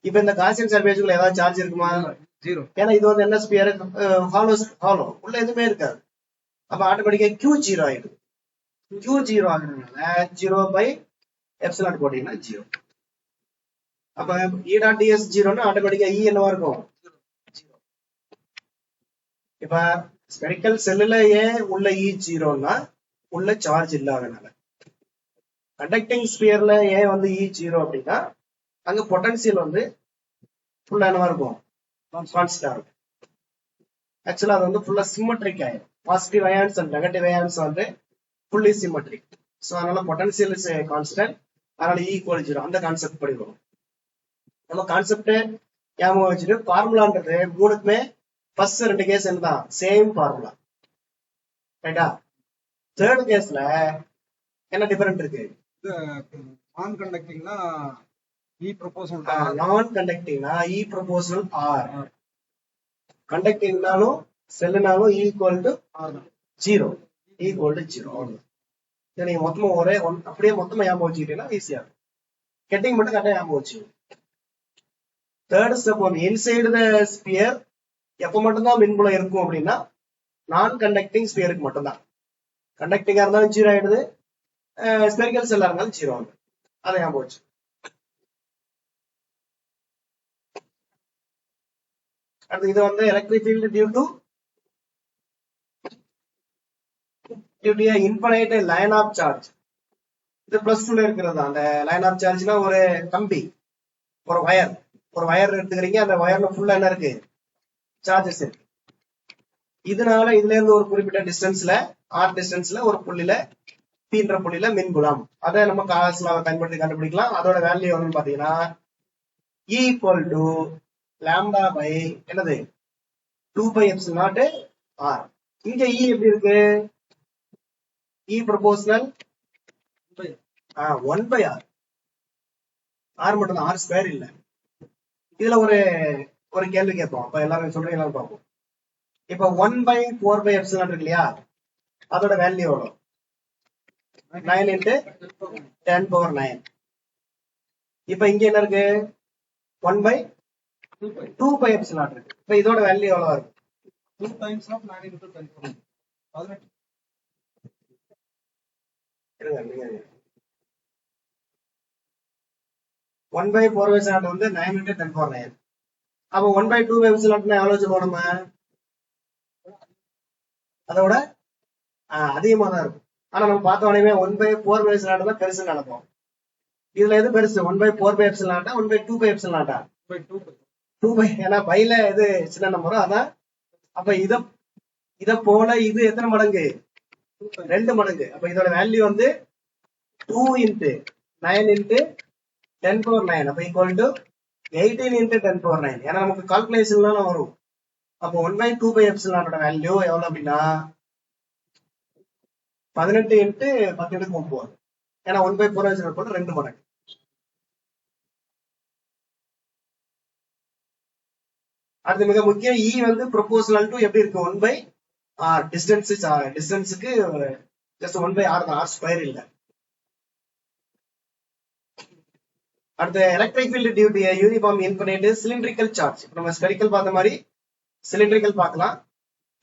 இப்ப இந்த காசியன் சர்ஃபேஸ்க்குள்ள ஏதாவது சார்ஜ் இருக்குமா? 0. ஏன்னா இது வந்து என்ன ஸ்பியர்? ஹாலோ, உள்ள எதுவுமே இருக்காது. அப்ப ஆட்டோமேட்டிக்கா q 0 ஆயிடுது. q 0 ஆகுறதுனால 0 பை எப்சிலன் போட்டீங்கன்னா 0. அப்ப E டாட் ds 0னா ஆட்டோமேட்டிக்கா E என்னவா இருக்கும்? இப்ப ஸ்பெரிக்கல் செல்லுல ஏன் உள்ள E 0னா உள்ள சார்ஜ் இல்லாதனால. கண்டக்டிங் ஸ்பியர்ல ஏன் வந்து E 0 அப்படின்னா அங்க பொட்டன்சியல் வந்து ஃபுல்லா என்னவா இருக்கும்? கான்ஸ்டன்டா இருக்கும். ஆக்சுவலா அது வந்து ஃபுல்லா சிம்மெட்ரிக் ஆயிடும். Positive ions and negative ions வந்து ஃபுல்லி சிம்மெட்ரிக். சோ அதனால பொட்டன்சியல் இஸ் கான்ஸ்டன்ட், அதனால E ஈக்குவல் 0 அந்த கான்செப்ட் படி வரும். நம்ம கான்செப்ட் ஞாபகம் வச்சுட்டு ஃபார்முலான்றது மூணுக்குமே ஃபர்ஸ்ட் ரெண்டு கேஸ் என்னதான்? Same formula. ரைட்டா? தேர்ட் கேஸ்ல என்ன டிஃபரெண்ட் இருக்கு? நான் கண்டக்டிங்னா E ப்ரொபோஷனல் நான் கண்டக்டிங்னா E proportional R. கண்டக்டிங்னாலும் செல்லுனாலும் E equal to 0. E equal to 0. இதை நீங்க மொத்தமா ஒரே அப்படியே மொத்தமா ஞாபகம் வச்சுக்கிட்டீங்கன்னா ஈஸியா இருக்கும். கெட்டிங் மட்டும் கரெக்டா ஞாபகம் வச்சு. தேர்ட் ஸ்டெப் வந்து இன்சைடு த ஸ்பியர் எப்ப மட்டும்தான் மின்புலம் இருக்கும் அப்படின்னா நான் கண்டக்டிங் ஸ்பியருக்கு மட்டும்தான். கண்டக்டிங்கா இருந்தாலும் 0 ஆயிடுது, ஸ்பெரிக்கல் செல்லா இருந்தாலும் 0 ஆகுது. அதை ஞாபகம் வச்சு. அடுத்து இது வந்து electric field due to infinite line of charge. இது பிளஸ் 2ல இருக்கிறது. அந்த லைன் ஆஃப் சார்ஜ்னா ஒரு கம்பி, ஒரு வயர், ஒரு வயர் எடுத்துக்கிறீங்க, அந்த வயர்ல ஃபுல்லா என்ன இருக்கு, சார்ஜஸ் இருக்கு. இதனால இதுல இருந்து ஒரு குறிப்பிட்ட டிஸ்டன்ஸ்ல, ஆர் டிஸ்டன்ஸ்ல ஒரு புள்ளியில, பீன்ற புள்ளியில மின்புலம், அதை நம்ம காஸ்ல பயன்படுத்தி கண்டுபிடிக்கலாம். அதோட வேல்யூ எவ்வளவுன்னு பாத்தீங்கன்னா E equal to lambda by என்னது 2 pi epsilon naught r. இங்க E எப்படி இருக்கு, E proportional 1 by r. r மட்டும் தான், r ஸ்கொயர் இல்ல. இதுல ஒரு கேள்வி கேட்போம், அப்ப எல்லாரும் சொல்றீங்களான்னு பார்ப்போம். இப்ப 1 by 4 by epsilon இருக்கு இல்லையா, அதோட வேல்யூ எவ்வளவு, 9 into 10 power 9. இப்ப இங்க என்ன இருக்கு, 1 by 2 by epsilon இருக்கு. இப்ப இதோட வேல்யூ எவ்வளவு இருக்கு, 2 times of 9 into 10 power 9. 1 by 4 by epsilon வந்து 9 into 10 power 9. அப்ப 1 by 2 by epsilon எவ்வளவு சொல்லுவோம் நம்ம, அதோட அதிகமா தான் இருக்கும். ஆனா நம்ம பார்த்த உடனே 1 by 4 by epsilon தான் பெருசுன்னு நினைப்போம். இதுல எது பெருசு, 1 by 4 by epsilon 1 by 2 by epsilon 2 by, ஏன்னா பைல எது சின்ன நம்பரோ அதான். அப்ப இத போல இது எத்தனை மடங்கு, 2 மடங்கு. அப்ப இதோட வேல்யூ வந்து 2 into 9 into 10 power 9, அப்ப equal to 18 into 10 power 9. ஏன்னா நமக்கு கால்குலேஷன்லாம் வரும். அப்போ 1 by 2 by epsilon ஓட வேல்யூ எவ்வளவு அப்படின்னா 18 into 10⁻⁹. ஏன்னா 1 by 4 epsilon போல 2 மடங்கு. அடுத்து மிக முக்கியம், E வந்து ப்ரொபோஷனல் டு எப்படி இருக்கு, 1 by r. டிஸ்டன்ஸுக்கு ஜஸ்ட் 1 by r தான், r ஸ்கொயர் இல்ல. அடுத்து electric field due to uniform infinite cylindrical charge. நம்ம ஸ்பெரிக்கல் பார்த்த மாதிரி சிலிண்ட்ரிக்கல் பார்க்கலாம்.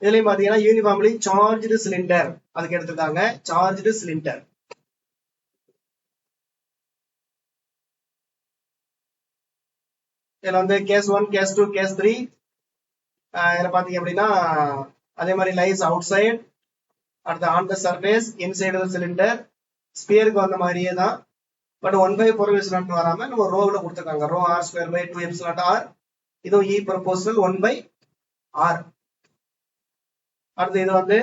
இதுலயும் பாத்தீங்கன்னா யூனிஃபார்ம்லி சார்ஜ்டு சிலிண்டர் அதுக்கு எடுத்துருக்காங்க, சார்ஜ்டு சிலிண்டர். இதுல வந்து கேஸ் 1, கேஸ் 2, கேஸ் 3. இதுல பாத்தீங்க அப்படின்னா அதே மாதிரி லைஸ் அவுட் சைட், அடுத்து on the surface, inside the cylinder. ஸ்பியருக்கு வந்த மாதிரியே தான், பட் 1 by 4 epsilon வராம நம்ம ரோவ்ல கொடுத்துருக்காங்க, row r square by 2 epsilon r. இதுவும் E proportional 1 by r. அடுத்து இது வந்து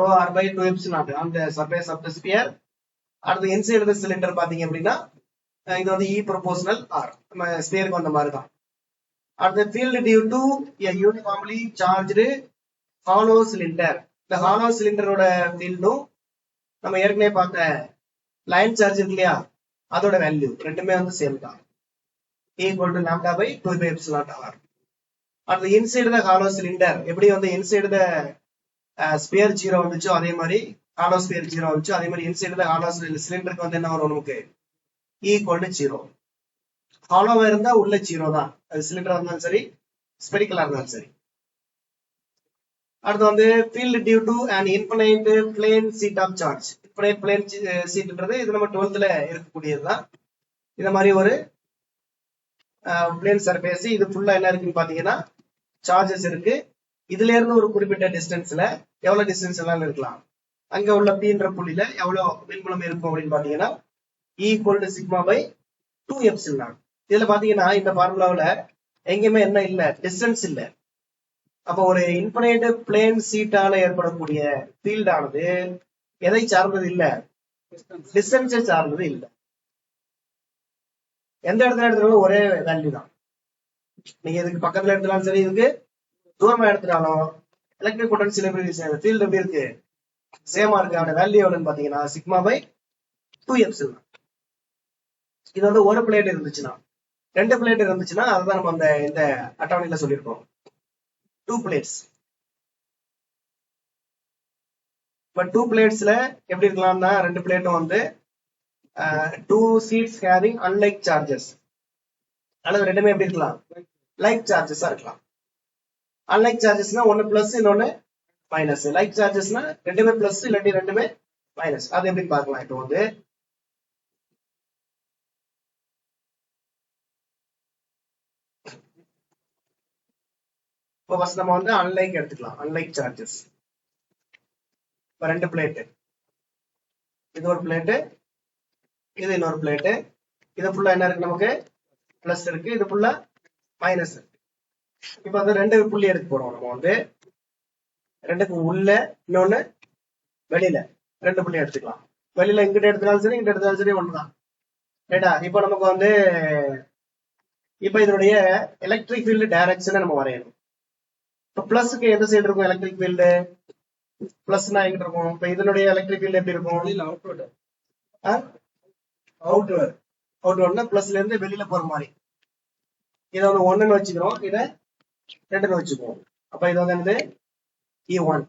row r by 2 epsilon on the surface of the sphere. அடுத்து இன்சைடு த சிலிண்டர் பாத்தீங்க அப்படின்னா இது வந்து E proportional r, நம்ம ஸ்பியருக்கு வந்த மாதிரி தான். அடுத்து field due to a uniformly charged hollow cylinder. இந்த ஹாலோ சிலிண்டரோட ஃபீல்டும் நம்ம ஏற்கனவே பார்த்த லைன் சார்ஜ் இருக்கு இல்லையா, அதோட வேல்யூ ரெண்டுமே வந்து சேம் தான், equal to lambda by 2 by epsilon r. அடுத்து இன்சைடு த ஹாலோ சிலிண்டர் எப்படி வந்து இன்சைடு த ஸ்பியர் 0 வந்துச்சோ அதே மாதிரி ஹாலோ ஸ்பியர் 0 வந்துச்சோ அதே மாதிரி இன்சைடு த ஹாலோ சிலிண்டருக்கு வந்து என்ன வரும் நமக்கு, equal to 0. ஹாலோவா இருந்தா உள்ள 0 தான், அது சிலிண்டரா இருந்தாலும் சரி ஸ்பெரிக்கலா இருந்தாலும் சரி. அடுத்து வந்து field due to and infinite plane sheet of charge. Infinite plane சீட்ன்றது இது நம்ம 12th இருக்கக்கூடியதுதான். இந்த மாதிரி ஒரு பிளேன் சர்ஃபேஸ், இது ஃபுல்லா என்ன இருக்குன்னு பாத்தீங்கன்னா சார்ஜஸ் இருக்கு. இதுல இருந்து ஒரு குறிப்பிட்ட டிஸ்டன்ஸ்ல எவ்வளவு டிஸ்டன்ஸ் எல்லாம் இருக்கலாம், அங்க உள்ள பீன்ற புள்ளியில எவ்வளவு மின்புலம் இருக்கும் அப்படின்னு பாத்தீங்கன்னா equal to sigma by 2 epsilon. இதுல பாத்தீங்கன்னா இந்த ஃபார்முலாவுல எங்கேயுமே என்ன இல்ல, டிஸ்டன்ஸ் இல்ல. அப்ப ஒரு இன்ஃபினைட் பிளேன் சீட்டால ஏற்படக்கூடிய ஃபீல்ட் ஆனது எதை சார்ந்தது இல்ல, டிஸ்டன்ஸை சார்ந்தது இல்ல. எந்த இடத்துல எடுத்தாலும் ஒரே வேல்யூ தான். நீங்க இதுக்கு பக்கத்துல எடுத்தாலும் சரி, இதுக்கு தூரமா எடுத்துட்டாலும் எலக்ட்ரிக் பொட்டன்ஷியல் ஃபீல்ட் எப்படி இருக்கு, சேமா இருக்கு. அதோட வேல்யூ எவ்வளவுன்னு பாத்தீங்கன்னா சிக்மா பை 2 எப்சிலான். இது வந்து ஒரு பிளேட் இருந்துச்சுன்னா, 2 பிளேட் இருந்துச்சுன்னா அதுதான் நம்ம அந்த இந்த அட்டவணையில சொல்லியிருக்கோம், 2 பிளேட்ஸ். இப்ப 2 பிளேட்ஸ்ல எப்படி இருக்கலாம்னா 2 பிளேட்டும் வந்து 2 seats having unlike charges, அல்லது ரெண்டுமே எப்படி இருக்கலாம், லைக் சார்ஜஸா இருக்கலாம். அன்லைக் சார்ஜஸ்னா ஒன்னு பிளஸ் இன்னொன்னு மைனஸ், லைக் சார்ஜஸ்னா ரெண்டுமே பிளஸ் இல்லாட்டி ரெண்டுமே மைனஸ். அது எப்படின்னு பார்க்கலாம். இப்போ வந்து இப்போ ஃபர்ஸ்ட் நம்ம வந்து அன்லைக் எடுத்துக்கலாம், அன்லைக் சார்ஜஸ். இப்போ 2 பிளேட்டு, இது ஒரு பிளேட்டு, இது இன்னொரு பிளேட்டு. இது ஃபுல்லா என்ன இருக்கு, நமக்கு பிளஸ் இருக்கு, இது ஃபுல்லா மைனஸ் இருக்கு. இப்ப வந்து ரெண்டு புள்ளி எடுக்க போறோம். நம்ம வந்து ரெண்டுக்கு உள்ள இன்னொன்னு வெளியில ரெண்டு புள்ளி எடுத்துக்கலாம். வெளியில இங்கிட்ட எடுத்தாலும் சரி இங்கிட்ட எடுத்தாலும் சரி ஒண்ணுதான். ரைட்டா? இப்ப நமக்கு வந்து இப்ப இதனுடைய எலக்ட்ரிக் ஃபீல்டு டைரக்ஷனை நம்ம வரையணும். இப்ப பிளஸ்க்கு எந்த சைடு இருக்கும் எலக்ட்ரிக் ஃபீல்டு? பிளஸ்னா எங்க இருக்கும்? இப்ப இதனுடைய எலக்ட்ரிக் ஃபீல்டு எப்படி இருக்கும்? அவுட்வர்ட். அவுட்வர்ட்னா பிளஸ்ல இருந்து வெளியில போற மாதிரி. இதை வந்து 1ன்னு வச்சுக்கிறோம், இதை 2ன்னு வச்சுக்குவோம். அப்ப இது வந்து என்னது? E1.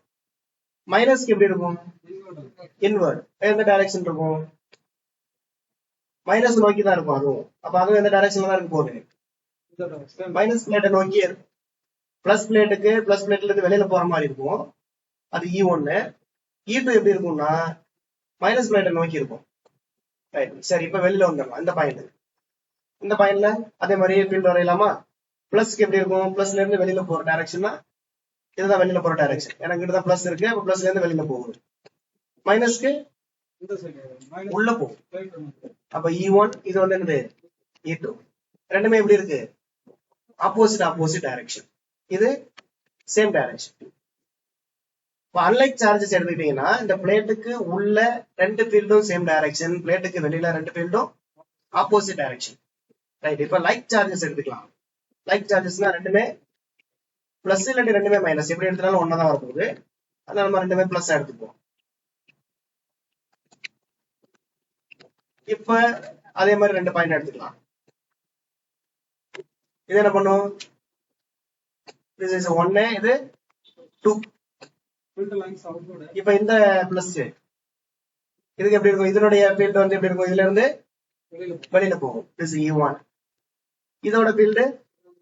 மைனஸ்க்கு எப்படி இருக்கும்? இன்வர்ட். எந்த டைரக்ஷன் இருக்கும்? மைனஸ் நோக்கி தான் இருக்கும் அதுவும். அப்ப அதுவும் எந்த டைரக்ஷன்ல தான் இருக்க போகுது? மைனஸ் பிளேட்டை நோக்கி. பிளஸ் பிளேட்டுக்கு பிளஸ் பிளேட்ல இருந்து வெளியில போற மாதிரி இருக்கும், அது E1. E2 எப்படி இருக்கும்னா மைனஸ் பிளேட்டை நோக்கி இருக்கும். சரி, இப்ப வெளியில வந்துடலாம். இந்த பாயிண்ட்ல அதே மாதிரி ஃபீல்டு வரையலாமா? பிளஸ்க்கு எப்படி இருக்கும்? பிளஸ்ல இருந்து வெளியில போற டைரக்ஷன்னா இதுதான் வெளியில போற டைரக்ஷன். எனக்கு கிட்டதான் பிளஸ் இருக்கு, அப்ப பிளஸ்ல இருந்து வெளியில போகுது. மைனஸ்க்கு உள்ள போகும். அப்ப E1 இது வந்து என்னது? E2. ரெண்டுமே எப்படி இருக்கு? Opposite direction. இது சேம் டைரக்ஷன். இப்போ அன்லைக் சார்ஜஸ் எடுத்துக்கிட்டீங்கன்னா இந்த பிளேட்டுக்கு உள்ள ரெண்டு ஃபீல்டும் சேம் டைரக்ஷன், பிளேட்டுக்கு வெளியில ரெண்டு ஃபீல்டும் ஆப்போசிட் டைரக்ஷன். ரைட். இப்ப லைக் சார்ஜஸ் எடுத்துக்கலாம். லைக் சார்ஜஸ்னா ரெண்டுமே பிளஸ் இல்லாட்டி ரெண்டுமே மைனஸ், எப்படி எடுத்தாலும் ஒன்னதான் வரப்போகுது. அதனால நம்ம ரெண்டுமே பிளஸ் எடுத்துப்போம். இப்ப அதே மாதிரி ரெண்டு பாயிண்ட் எடுத்துக்கலாம். இது என்ன பண்ணும்? this is 1, இது 2. இப்ப இந்த பிளஸ் இதுக்கு எப்படி இருக்கும்? இதனுடைய ஃபீல்டு வந்து எப்படி இருக்கும்? இதுல இருந்து வெளியில போகும். this is E1. இதோட ஃபீல்டு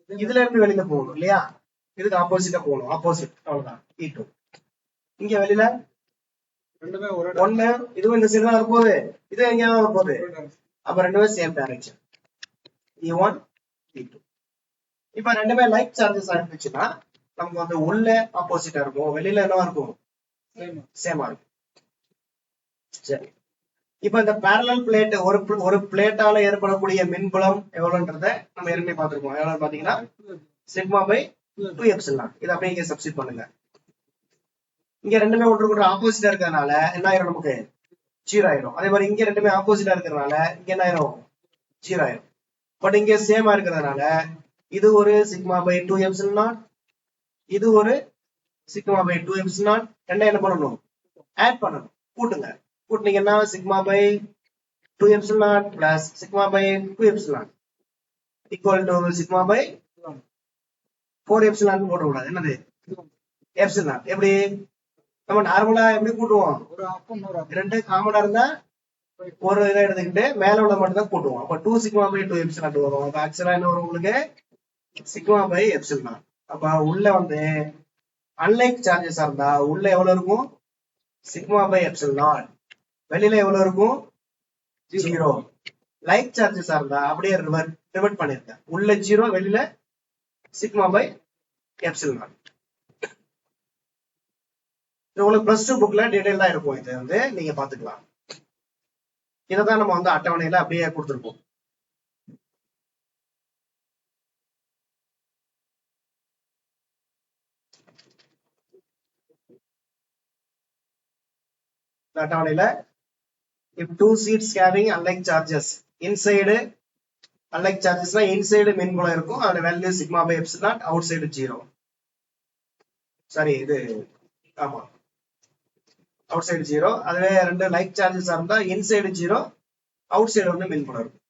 இதுல இருந்து வெளியில போகணும் இல்லையா? இதுக்கு ஆப்போசிட்டா போகணும். ஆப்போசிட், அவ்வளவுதான். E2. இங்க வெளியில 1, இதுவும் இந்த சைடு தான் வரப்போகுது, இது எங்கேயாவது வரப்போகுது. அப்ப ரெண்டுமே சேம் டைரக்ஷன், E1 E2. இப்ப ரெண்டுமே லைக் சார்ஜஸ் இருந்துச்சுன்னா நமக்கு வந்து உள்ள ஆப்போசிட்டா இருக்கும், வெளியில என்னவா இருக்கும்? சேமா இருக்கும். சரி, இப்ப இந்த பேரலல் பிளேட் ஒரு பிளேட்டால ஏற்படக்கூடிய மின்புலம் எவ்வளவுன்றத நம்ம ஏற்கனவே பார்த்திருக்கோம். எவ்வளவு பாத்தீங்கன்னா சிக்மா பை 2ε. இதை அப்படியே இங்க சப்ஸ்டிட் பண்ணுங்க. இங்க ரெண்டுமே ஒன்று ஆப்போசிட்டா இருக்கிறதுனால என்ன ஆயிரும்? நமக்கு 0 ஆயிரும். அதே மாதிரி இங்க ரெண்டுமே ஆப்போசிட்டா இருக்கிறதுனால இங்க என்ன ஆயிரும்? 0 ஆயிரும். பட் இங்க சேமா இருக்கிறதுனால இது ஒரு சிக்மா பை 2ε, இது ஒரு சிக்மா பை 2ε. ரெண்டையும் என்ன பண்ணணும்? ஆட் பண்ணணும், கூட்டுங்க. கூட்டினீங்கன்னா sigma by 2ε plus sigma by 2ε equal to sigma by 4ε போடக்கூடாது. என்னது? எப்சிலான். எப்படி நம்ம நார்மலா எப்படி கூட்டுவோம்? ரெண்டு காமனா இருந்தா ஒரு இதை எடுத்துக்கிட்டு மேல உள்ள மட்டும் தான் கூட்டுவோம். அப்ப 2 சிக்மா பை 2ε வரும். அப்ப ஆக்சுவலா என்ன வரும் உங்களுக்கு? Sigma by epsilon. அப்ப உள்ள வந்து அன்லைக் சார்ஜஸ் இருந்தா உள்ள எவ்வளவு இருக்கும்? Sigma by epsilon. வெளியில எவ்வளவு இருக்கும்? 0. லைக் சார்ஜஸ் இருந்தா அப்படியே ரிவர்ட் பண்ணிருக்கேன். உள்ள 0, வெளியில சிக்மா பை எப்சிலான். உங்களுக்கு +2 புக்ல டீடைல் தான் இருக்கும். இது வந்து நீங்க பாத்துக்கலாம். இதைதான் நம்ம வந்து அட்டவணையில அப்படியே கொடுத்துருப்போம். அட்டவணையில if two sheets carrying unlike charges inside, unlike chargesனா inside மின்புலம் இருக்கும், அதோட value sigma by epsilon, outside 0. சரி, இது ஆமா அவுட் சைடு 0. அதுவே ரெண்டு லைக் சார்ஜஸ் இருந்தா இன்சைடு 0, அவுட் சைடு வந்து மின்புலம் இருக்கும்.